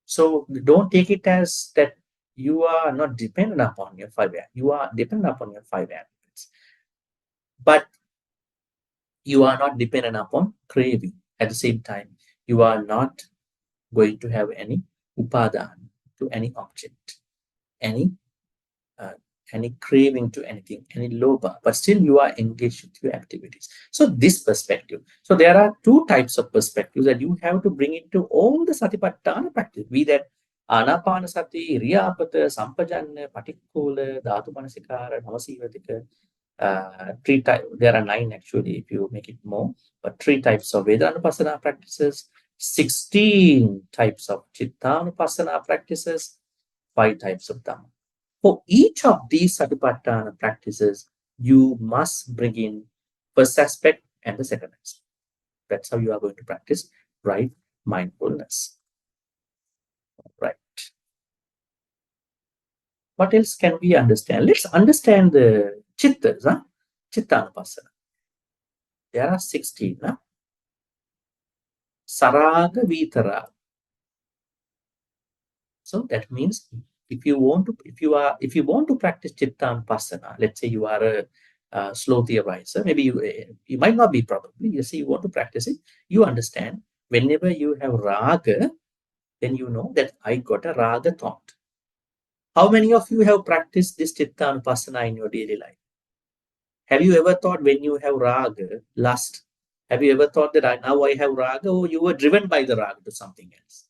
So don't take it as that you are not dependent upon your five. You are dependent upon your five attributes. But you are not dependent upon craving. At the same time, you are not going to have any upadana to any object, any craving to anything, any lobha, but still you are engaged with your activities. So this perspective. So there are two types of perspectives that you have to bring into all the satipatthana practice. Be that anapanasati, riyapata, sampajanna, patikula, dhatu manasikara, navasivatika. Three types. There are 9 actually, if you make it more, but 3 types of Vedanupassana practices, 16 types of Chittanupassana practices, 5 types of Dhamma. For each of these Satipatthana practices, you must bring in first aspect and the second aspect. That's how you are going to practice right mindfulness. Right. What else can we understand? Let's understand the Chittas, Chittanupassana. There are 16. Saraga Vitara. So that means if you want to practice Chittanupassana, let's say you are a slow theorizer, maybe you might not be, probably. You say you want to practice it, you understand whenever you have raga, then you know that I got a raga thought. How many of you have practiced this Chittanupassana in your daily life? Have you ever thought when you have raga, lust, have you ever thought that now I have raga, or you were driven by the raga to something else?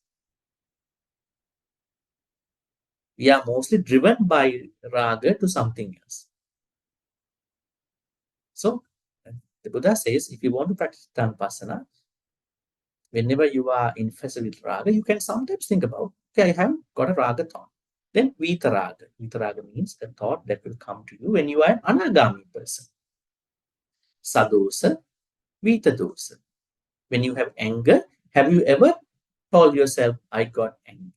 We are mostly driven by raga to something else. So the Buddha says, if you want to practice Dhammapassana, whenever you are infested with raga, you can sometimes think about, okay, I have got a raga thought. Then vitaraga. Vitaraga means the thought that will come to you when you are an anagami person. Sadosa, vitadosa. When you have anger, have you ever told yourself, I got anger?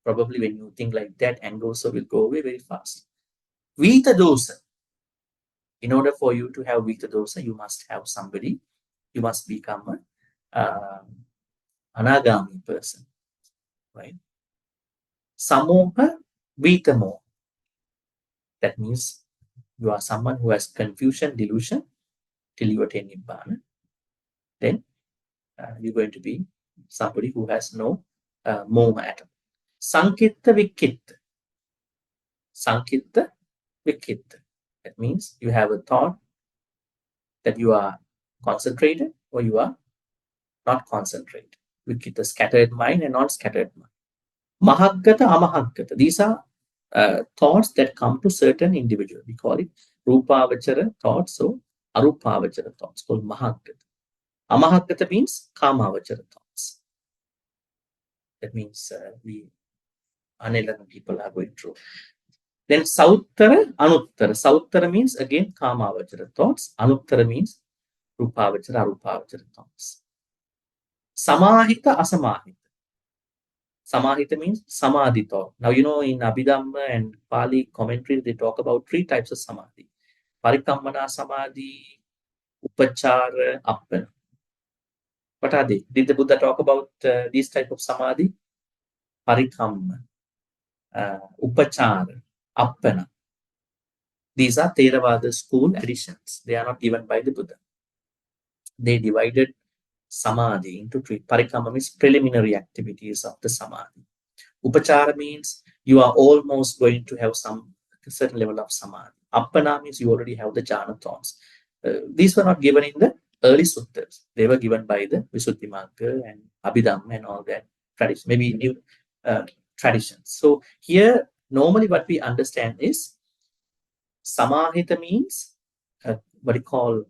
Probably when you think like that, anger also will go away very fast. Vitadosa. In order for you to have vitadosa, you must have somebody. You must become a anagami person, right? Samoha vitamo. That means you are someone who has confusion, delusion till you attain nibbana. then you're going to be somebody who has no moha at all. Sankitta vikitta. Sankitta vikitta. That means you have a thought that you are concentrated or you are not concentrated. Vikitta, scattered mind and non-scattered mind. Mahaggata, amahaggata. These are thoughts that come to certain individuals. We call it rupavachara thoughts or arupavachara thoughts, called mahaggata. Amahaggata means kamavachara thoughts. That means we unenlightened people are going through. Then Sauttara, Anuttara. Sauttara means again kamavachara thoughts. Anuttara means rupavachara, arupavachara thoughts. Samahita, asamahita. Samahita means samadhi thought. Now, you know, in Abhidhamma and Pali commentary, they talk about 3 types of samadhi. Parikammana samadhi, upachara, appana. What are they? Did the Buddha talk about these type of samadhi? Parikamma, upachara, appana. These are Theravada school additions. They are not given by the Buddha. They divided samadhi into 3. Parikamma means preliminary activities of the samadhi. Upachara means you are almost going to have some certain level of samadhi. Appana means you already have the jhana thoughts. These were not given in the early suttas. They were given by the Visuddhimagga and Abhidhamma and all that tradition, maybe new traditions. So here, normally what we understand is samahita means what you call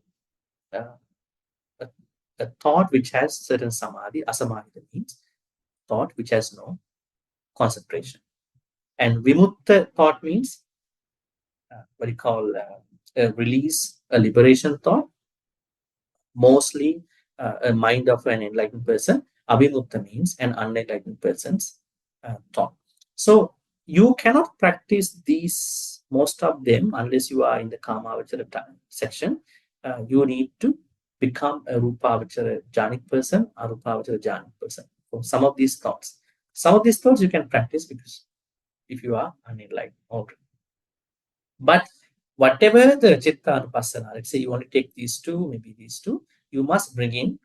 a thought which has certain samadhi. Asamahita means thought which has no concentration. And vimutta thought means what you call a release, a liberation thought, mostly a mind of an enlightened person. Avimutta means an unenlightened person's thought. So you cannot practice these, most of them, unless you are in the Kamavachara section. You need to become a Rupavachara jhanic person, a Rupavachara jhanic person. So some of these thoughts you can practice because if you are unenlightened already. But whatever the Chitta Anupassana, let's say you want to take these 2, maybe these 2, you must bring in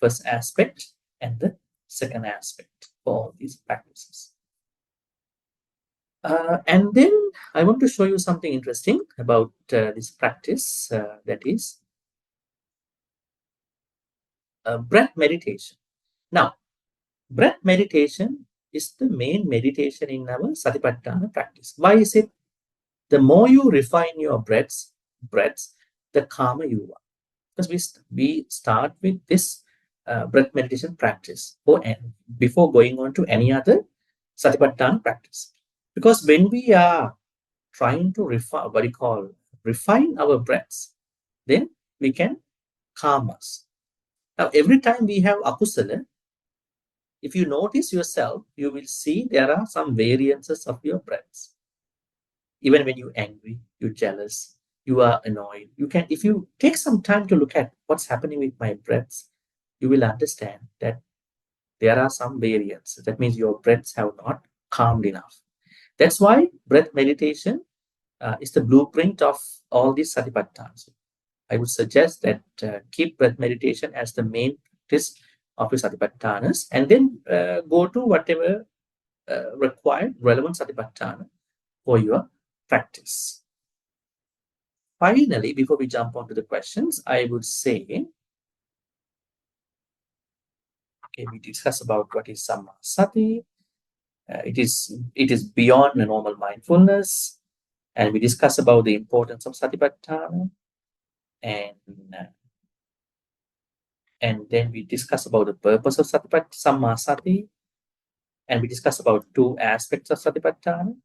first aspect and the second aspect for all these practices. And then I want to show you something interesting about this practice, that is breath meditation. Now, breath meditation is the main meditation in our Satipatthana practice. Why is it? The more you refine your breaths, the calmer you are. Because we start with this breath meditation practice before going on to any other Satipatthana practice. Because when we are trying to refine our breaths, then we can calm us. Now, every time we have akusala, if you notice yourself, you will see there are some variances of your breaths. Even when you're angry, you're jealous, you are annoyed, if you take some time to look at what's happening with my breaths, you will understand that there are some variances. That means your breaths have not calmed enough. That's why breath meditation is the blueprint of all these Satipatthanas. I would suggest that keep breath meditation as the main practice of your Satipatthanas, and then go to whatever required relevant Satipatthana for your practice. Finally, before we jump on to the questions, I would say, okay, we discuss about what is Sammasati. It is beyond the normal mindfulness, and we discuss about the importance of Satipatthana, and then we discuss about the purpose of Sammasati, and we discuss about 2 aspects of Satipatthana.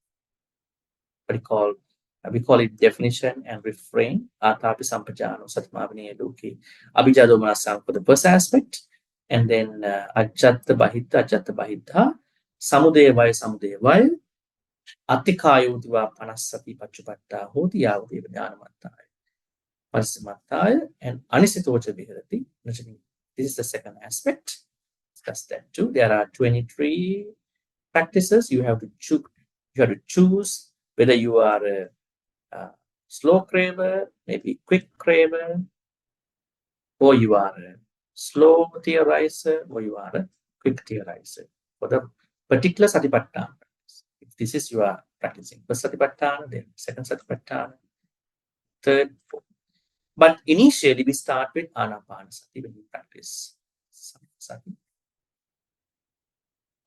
We call it definition and refrain. Atapi sampajano satmavini eluki. Abhijado manasam for the first aspect, and then ajatta bahita, samudevaya, atikayo diva panasati pachupatta, hoti yavadeva jnanamattaya, parasamattaya, and anisitocha viharati. This is the second aspect. Discuss that too. There are 23 practices. You have to choose whether you are a slow craver, maybe quick craver, or you are a slow theorizer, or you are a quick theorizer for the particular satipatthana. If this is you are practicing first satipatthana, then second satipatthana, third, fourth. But initially we start with anapanasati when we practice sati.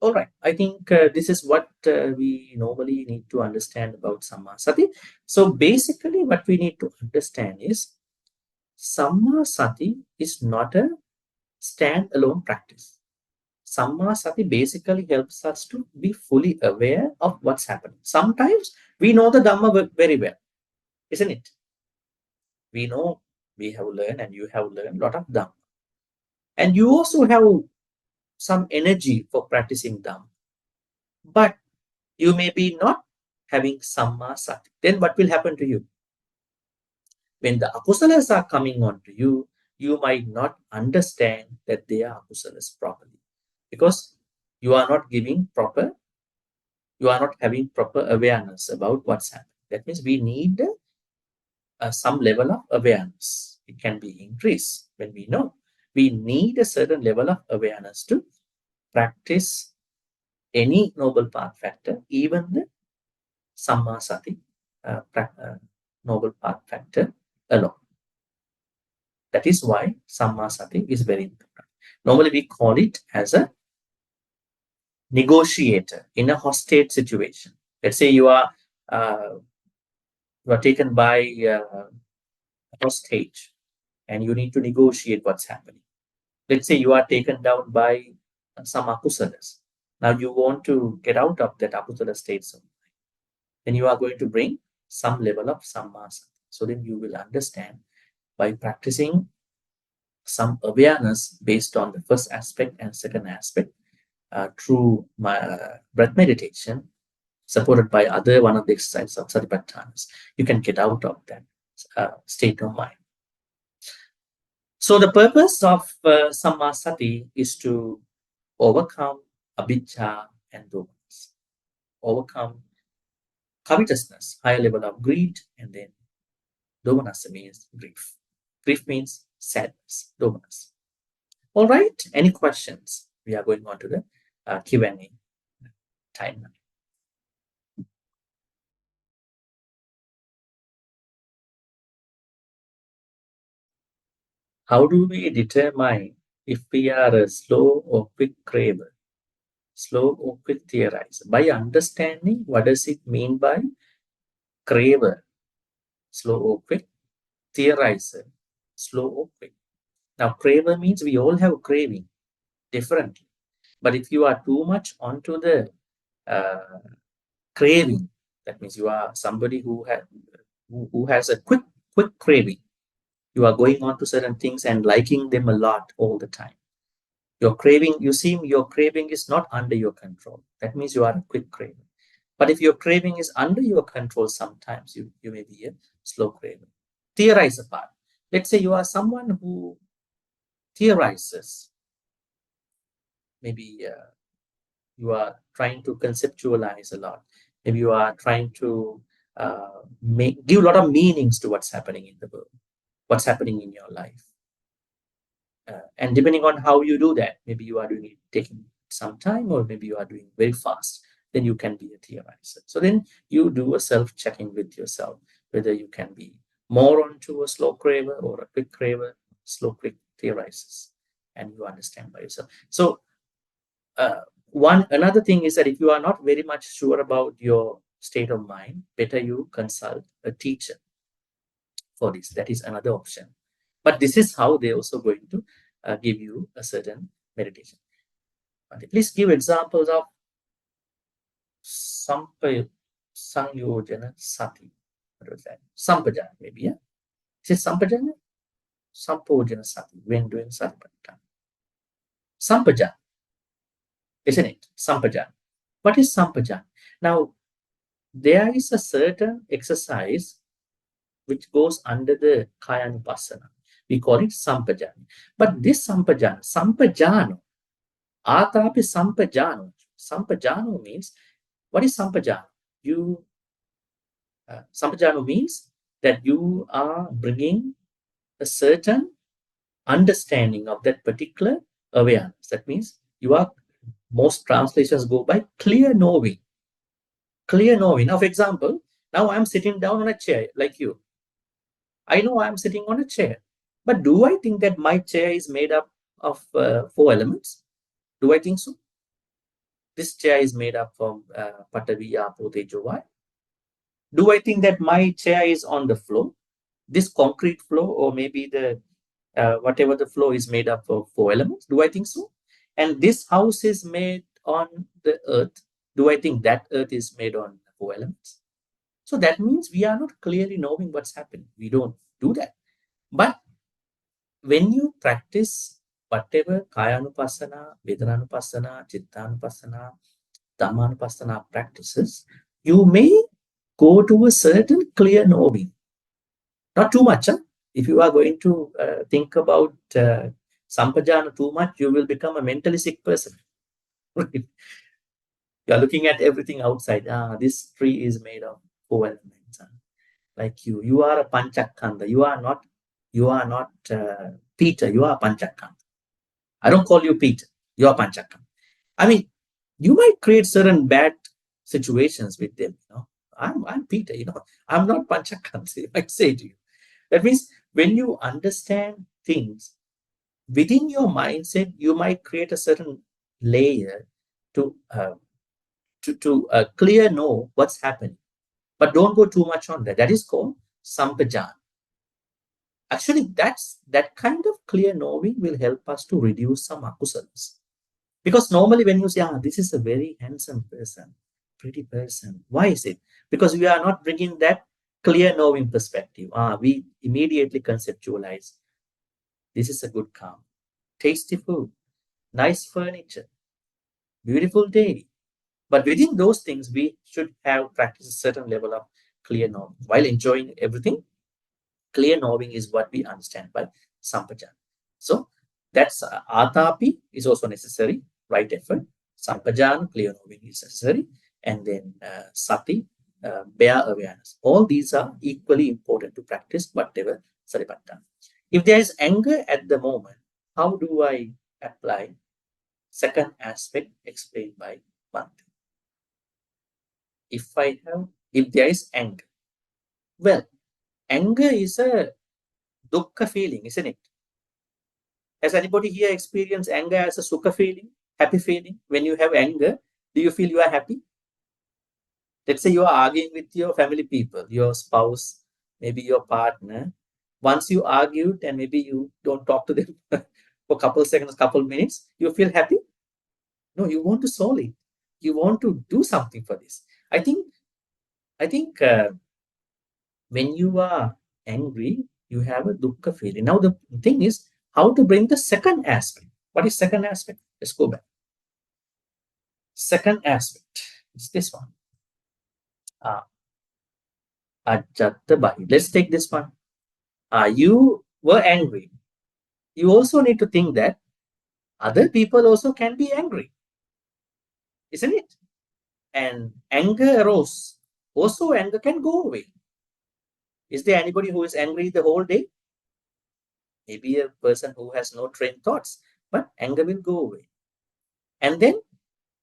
All right, I think this is what we normally need to understand about Sammasati. So basically what we need to understand is Sammasati is not a stand-alone practice. Sammasati basically helps us to be fully aware of what's happening. Sometimes we know the Dhamma very well, isn't it? We know, we have learned, and you have learned a lot of Dhamma. And you also have some energy for practicing Dhamma. But you may be not having Sammasati. Then what will happen to you? When the akusalas are coming on to you, you might not understand that they are akusalas properly. Because you are not having proper awareness about what's happening. That means we need some level of awareness. It can be increased when we know. We need a certain level of awareness to practice any noble path factor, even the Sammasati noble path factor alone. That is why Sammasati is very important. Normally we call it as a negotiator in a hostage situation. Let's say you are taken by a hostage and you need to negotiate what's happening. Let's say you are taken down by some akusalas. Now you want to get out of that akusala state. Then you are going to bring some level of Sammasati. So then you will understand by practicing some awareness based on the first aspect and second aspect through my breath meditation, supported by one of the exercises of satipatthanas, you can get out of that state of mind. So the purpose of Sammasati is to overcome abhijja and domanas, overcome covetousness, higher level of greed, and then domanas means grief. Grief means sadness, domanas. All right, any questions? We are going on to the Q&A time now. How do we determine if we are a slow or quick craver, slow or quick theorizer? By understanding what does it mean by craver, slow or quick, theorizer, slow or quick. Now, craver means we all have craving differently. But if you are too much onto the craving, that means you are somebody who has a quick craving. You are going on to certain things and liking them a lot all the time. Your craving is not under your control. That means you are a quick craver. But if your craving is under your control, sometimes you may be a slow craver. Theorize a part. Let's say you are someone who theorizes. Maybe you are trying to conceptualize a lot. Maybe you are trying to give a lot of meanings to what's happening in the world, what's happening in your life. And depending on how you do that, maybe you are doing it taking some time, or maybe you are doing very fast, then you can be a theorizer. So then you do a self-checking with yourself, whether you can be more onto a slow craver or a quick craver, slow, quick theorizers, and you understand by yourself. So another thing is that if you are not very much sure about your state of mind, better you consult a teacher for this. That is another option. But this is how they're also going to give you a certain meditation. Please give examples of Samyojana Sati. What was that? Sampajana, maybe, yeah? Is it Sampajana? Sampojana Sati, when doing Satipatthana. Sampajana, isn't it? Sampajana. What is Sampajana? Now, there is a certain exercise which goes under the Kayanupassana. We call it Sampajana. But this Sampajano, Atapi Sampajano. Sampajano means, what is Sampajano? Sampajano means that you are bringing a certain understanding of that particular awareness. That means most translations go by clear knowing. Clear knowing. Now, for example, now I'm sitting down on a chair like you. I know I'm sitting on a chair. But do I think that my chair is made up of 4 elements? Do I think so? This chair is made up from Patavi, Apo, Tejo, Vaya. Do I think that my chair is on the floor? This concrete floor, or maybe the whatever the floor is made up of 4 elements? Do I think so? And this house is made on the earth. Do I think that earth is made on 4 elements? So that means we are not clearly knowing what's happening. We don't do that. But when you practice whatever Kayanupassana, Vedananupassana, Chittanupassana, Dhammanupassana practices, you may go to a certain clear knowing. Not too much. Huh? If you are going to think about Sampajana too much, you will become a mentally sick person. You are looking at everything outside. This tree is made of 4 elements. Like you are a Panchakkanda. You are not Peter. You are Panchakkanda. I don't call you Peter. You are Panchakkanda. I mean, you might create certain bad situations with them. I'm Peter. I'm not Panchakkanda. I say to you. That means when you understand things within your mindset, you might create a certain layer to clear know what's happening. But don't go too much on that. That is called sampajana. Actually, that kind of clear knowing will help us to reduce some akusalas. Because normally when you say, this is a very handsome person, pretty person. Why is it? Because we are not bringing that clear knowing perspective. We immediately conceptualize. This is a good car, tasty food, nice furniture, beautiful day. But within those things, we should have practiced a certain level of clear knowing. While enjoying everything, clear knowing is what we understand by sampajana. So that's atapi is also necessary, right effort. Sampajana, clear knowing is necessary. And then sati, bare awareness. All these are equally important to practice whatever saripatthana. If there is anger at the moment, how do I apply second aspect explained by Bhante? If there is anger, well, anger is a dukkha feeling, isn't it? Has anybody here experienced anger as a sukha feeling, happy feeling? When you have anger, do you feel you are happy? Let's say you are arguing with your family people, your spouse, maybe your partner. Once you argued and maybe you don't talk to them for a couple seconds, couple minutes, you feel happy? No, you want to solve it. You want to do something for this. I think when you are angry, you have a dukkha feeling. Now the thing is how to bring the second aspect. What is second aspect? Let's go back. Second aspect is this one. Let's take this one. You were angry. You also need to think that other people also can be angry, isn't it? And anger arose. Also, anger can go away. Is there anybody who is angry the whole day? Maybe a person who has no trained thoughts, but anger will go away. And then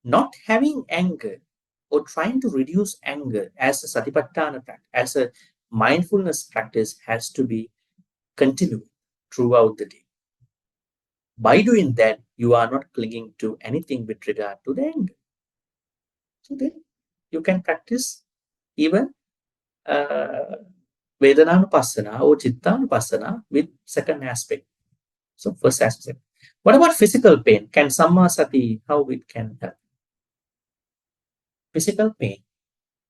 not having anger or trying to reduce anger as a satipatthana practice, as a mindfulness practice, has to be continued throughout the day. By doing that, you are not clinging to anything with regard to the anger. So then you can practice even Vedananupassana or Chittanupassana with second aspect. So first aspect. What about physical pain? Can Samma Sati, how it can help? Physical pain.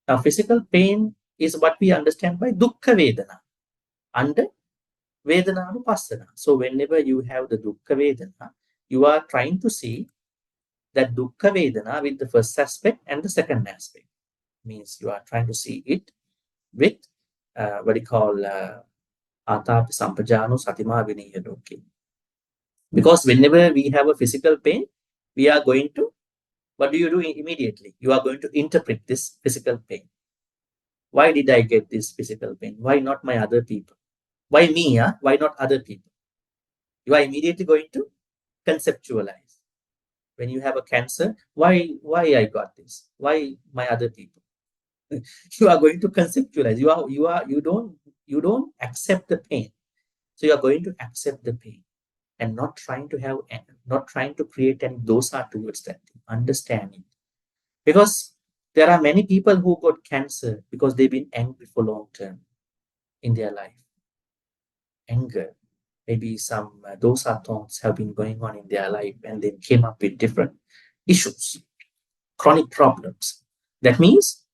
Now, physical pain is what we understand by Dukkha Vedana under Vedananupassana. So whenever you have the Dukkha Vedana, you are trying to see that Dukkha Vedana with the first aspect and the second aspect. Means you are trying to see it with what we call Atapi Sampajano Satima Viniyadoki. Because whenever we have a physical pain, we are going to, what do you do immediately? You are going to interpret this physical pain. Why did I get this physical pain? Why not my other people? Why me? Why not other people? You are immediately going to conceptualize. When you have a cancer, why I got this? Why my other people? You are going to conceptualize. You don't accept the pain. So you are going to accept the pain and not trying to create any dosa towards that thing, understanding. Because there are many people who got cancer because they've been angry for long term in their life. Anger, maybe some dosa thoughts have been going on in their life and they came up with different issues, chronic problems. That means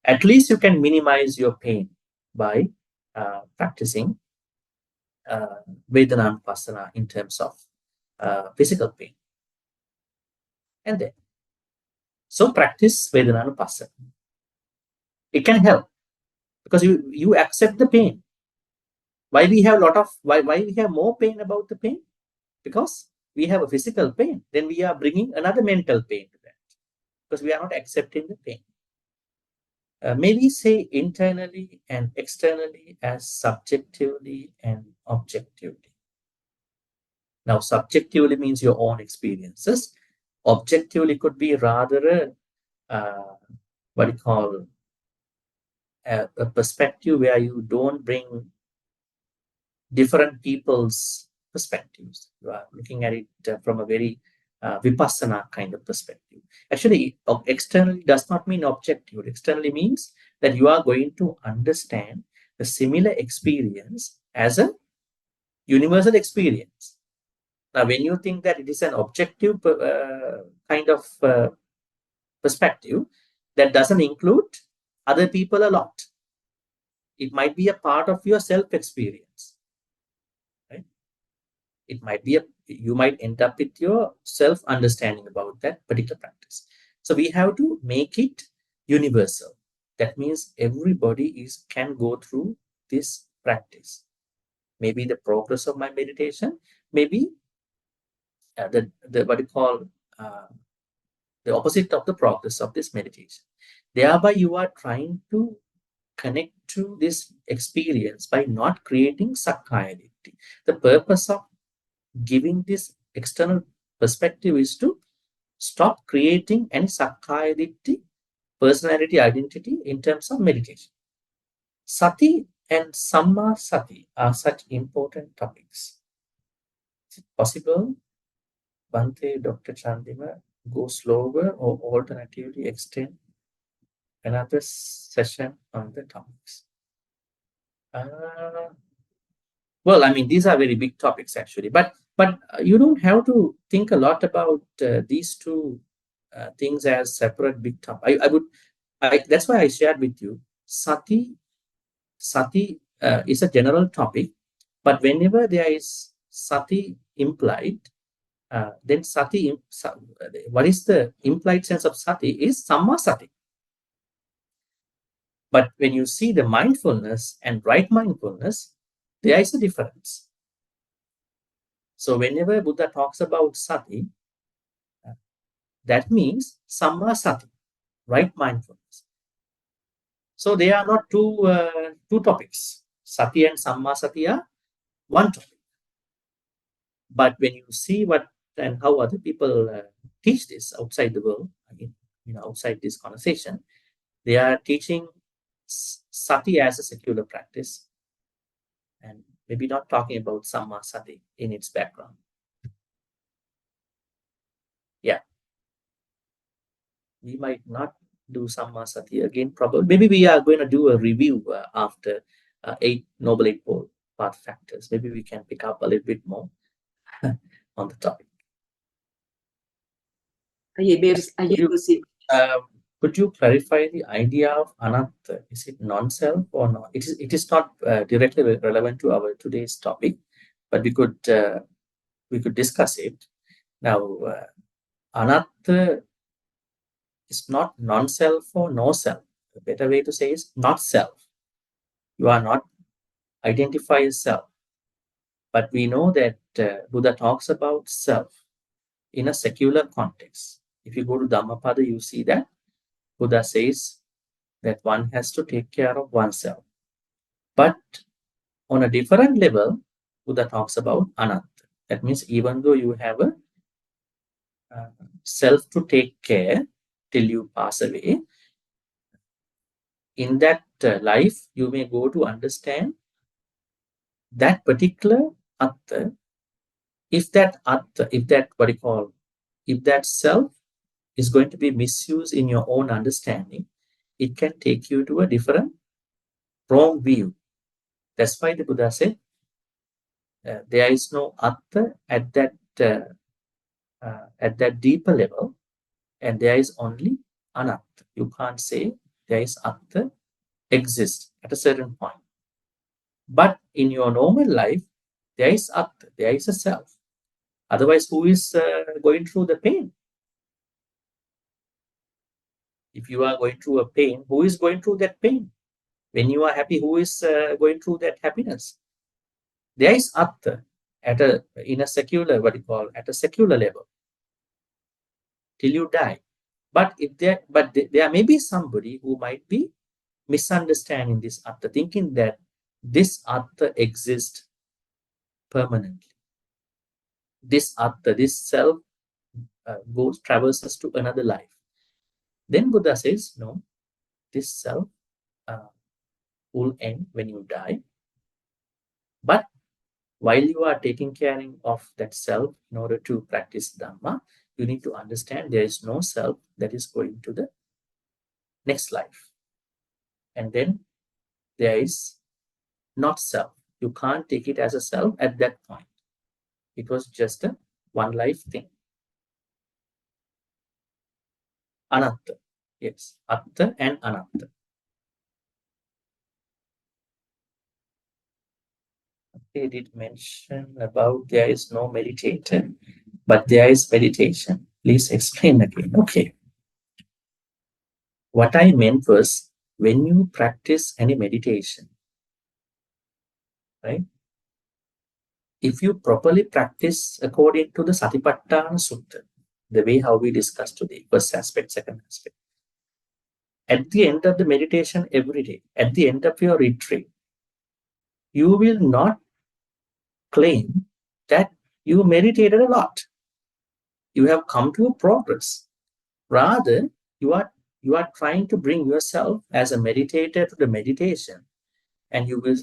at least you can minimize your pain by practicing Vedananupassana in terms of physical pain. And then, so practice Vedananupassana. It can help because you accept the pain. Why we have why we have more pain about the pain? Because we have a physical pain. Then we are bringing another mental pain to that because we are not accepting the pain. Maybe say internally and externally as subjectively and objectively. Now, subjectively means your own experiences. Objectively could be rather what you call a perspective where you don't bring different people's perspectives. You are looking at it from a very vipassana kind of perspective. Actually, externally does not mean objective. Externally means that you are going to understand the similar experience as a universal experience. Now, when you think that it is an objective kind of perspective, that doesn't include other people a lot. It might be a part of your self-experience. Right? It might be you might end up with your self-understanding about that particular practice. So we have to make it universal. That means everybody can go through this practice. Maybe the progress of my meditation, maybe the what you call the opposite of the progress of this meditation. Thereby, you are trying to connect to this experience by not creating sakkaya-ditthi. The purpose of giving this external perspective is to stop creating any sakkaya-ditthi, personality identity in terms of meditation. Sati and Samma Sati are such important topics. Is it possible, Bhante, Dr. Chandima, go slower or alternatively extend another session on the topics? Well, I mean, these are very big topics actually, but you don't have to think a lot about these two things as separate big topics. That's why I shared with you sati is a general topic, but whenever there is sati implied, then what is the implied sense of sati is samma sati. But when you see the mindfulness and right mindfulness, there is a difference. So whenever Buddha talks about sati, that means samma sati, right mindfulness. So they are not two topics. Sati and samma sati are one topic. But when you see what and how other people teach this outside the world, outside this conversation, they are teaching sati as a secular practice and maybe not talking about samma sati in its background. Yeah. We might not do samma sati again, probably. Maybe we are going to do a review after 8 Noble Eightfold Path factors. Maybe we can pick up a little bit more on the topic. Could you clarify the idea of anatta? Is it non-self or not? It is not directly relevant to our today's topic, but we could discuss it. Now, anatta is not non-self or no self. A better way to say is not self. You are not identify as self. But we know that Buddha talks about self in a secular context. If you go to Dhammapada, you see that Buddha says that one has to take care of oneself. But on a different level, Buddha talks about anatta. That means even though you have a self to take care till you pass away, in that life, you may go to understand that particular atta. If that atta, if that what you call, if that self is going to be misused in your own understanding, it can take you to a different wrong view. That's why the Buddha said there is no atta at that deeper level, and there is only anatta. You can't say there is atta exists at a certain point. But in your normal life, there is atta, there is a self. Otherwise, who is going through the pain? If you are going through a pain, who is going through that pain? When you are happy, who is going through that happiness? There is atta at a secular, at a secular level till you die. But there may be somebody who might be misunderstanding this atta, thinking that this atta exists permanently. This atta, this self, traverses to another life. Then Buddha says, no, this self will end when you die. But while you are taking care of that self in order to practice Dhamma, you need to understand there is no self that is going to the next life. And then there is not self. You can't take it as a self at that point. It was just a one life thing. Anatta. Yes, atta and anatta. They did mention about there is no meditator, but there is meditation. Please explain again. Okay. What I meant was, when you practice any meditation, right? If you properly practice according to the Satipatthana Sutta, the way how we discussed today, first aspect, second aspect, at the end of the meditation every day, at the end of your retreat, you will not claim that you meditated a lot. You have come to a progress. Rather, you are trying to bring yourself as a meditator to the meditation, and you will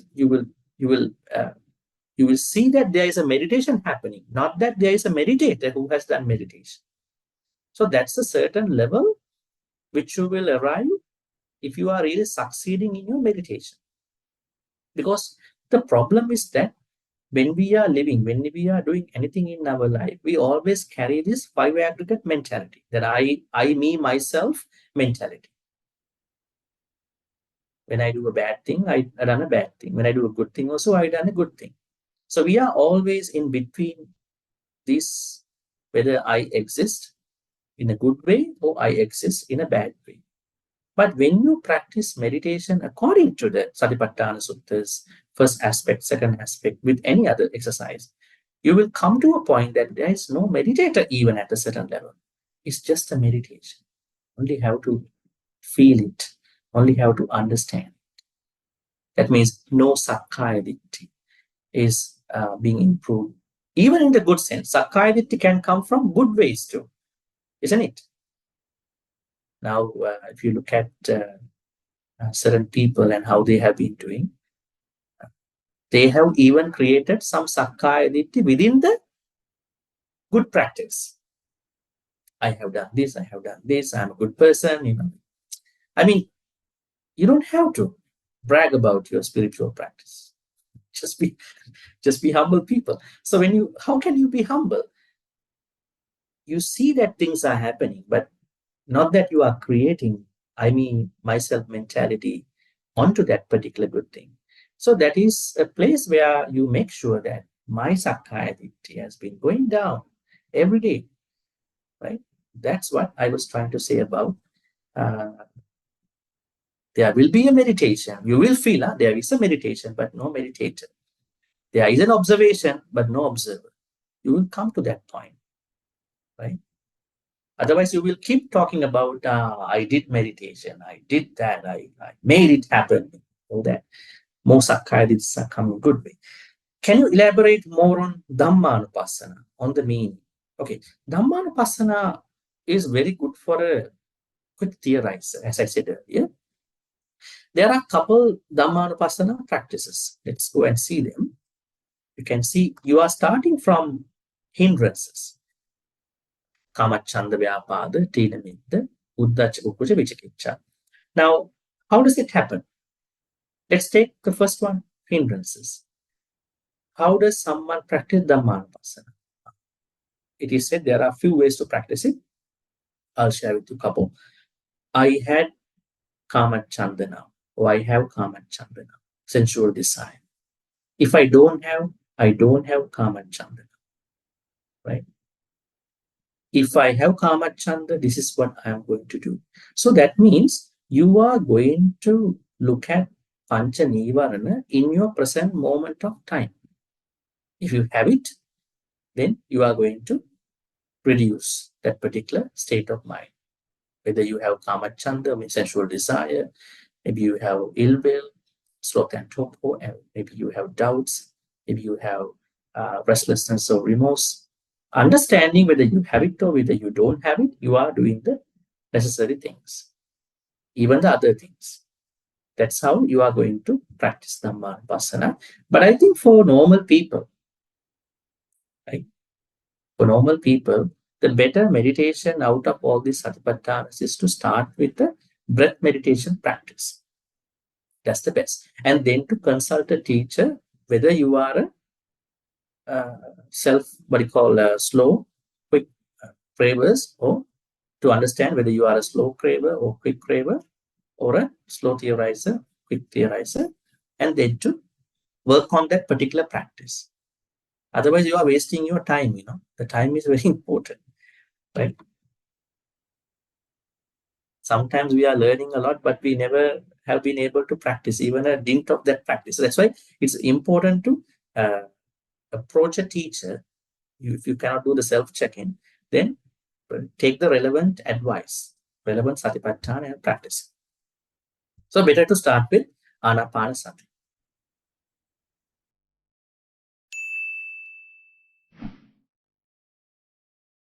see that there is a meditation happening, not that there is a meditator who has done meditation. So that's a certain level which you will arrive if you are really succeeding in your meditation. Because the problem is that when we are living, when we are doing anything in our life, we always carry this five aggregate mentality, that I, me, myself mentality. When I do a bad thing, I done a bad thing. When I do a good thing also, I done a good thing. So we are always in between this, whether I exist in a good way or I exist in a bad way. But when you practice meditation according to the Satipatthana Sutta's first aspect, second aspect, with any other exercise, you will come to a point that there is no meditator even at a certain level. It's just a meditation. Only have to feel it. Only have to understand. That means no sakkaya ditthi is being improved. Even in the good sense, sakkaya ditthi can come from good ways too, isn't it? Now, if you look at certain people and how they have been doing, they have even created some sakkaya ditthi within the good practice. I have done this, I have done this, I'm a good person, I mean, you don't have to brag about your spiritual practice. Just be humble people. So how can you be humble? You see that things are happening, but not that you are creating, I mean, myself mentality onto that particular good thing. So that is a place where you make sure that my sakkaya ditthi has been going down every day, right? That's what I was trying to say about there will be a meditation. You will feel there is a meditation, but no meditator. There is an observation, but no observer. You will come to that point, right? Otherwise, you will keep talking about, I did meditation, I did that, I made it happen, all that. More sakkaya ditthis are coming good way. Can you elaborate more on Dhammanupassana, on the meaning? Okay, Dhammanupassana is very good for a quick theorizer, as I said earlier. There are a couple Dhammanupassana practices. Let's go and see them. You can see you are starting from hindrances. Kamachanda Vyapada, Tina Midda, Uddhacha Ukuja Vichikiccha. Now, how does it happen? Let's take the first one, hindrances. How does someone practice Dhammanupassana? It is said there are a few ways to practice it. I'll share with you a couple. I had Kamachanda now, or I have Kamachanda now, sensual desire. If I don't have Kamachanda now, right? If I have Kamachanda, this is what I am going to do. So that means you are going to look at Pancha Nivarana in your present moment of time. If you have it, then you are going to reduce that particular state of mind. Whether you have Kamachanda, means sensual desire, maybe you have ill will, sloth and torpor, and maybe you have doubts, maybe you have restlessness or remorse. Understanding whether you have it or whether you don't have it, you are doing the necessary things, even the other things. That's how you are going to practice Dhammanupassana. But I think for normal people, right? For normal people, the better meditation out of all these satipatthanas is to start with the breath meditation practice. That's the best. And then to consult a teacher whether you are a slow, quick cravers, or to understand whether you are a slow craver or quick craver, or a slow theorizer, quick theorizer, and then to work on that particular practice. Otherwise, you are wasting your time, The time is very important, right? Sometimes we are learning a lot, but we never have been able to practice even a dint of that practice. That's why it's important to approach a teacher. If you cannot do the self-check-in, then take the relevant advice, relevant satipatthana, and practice. So better to start with Anapanasati.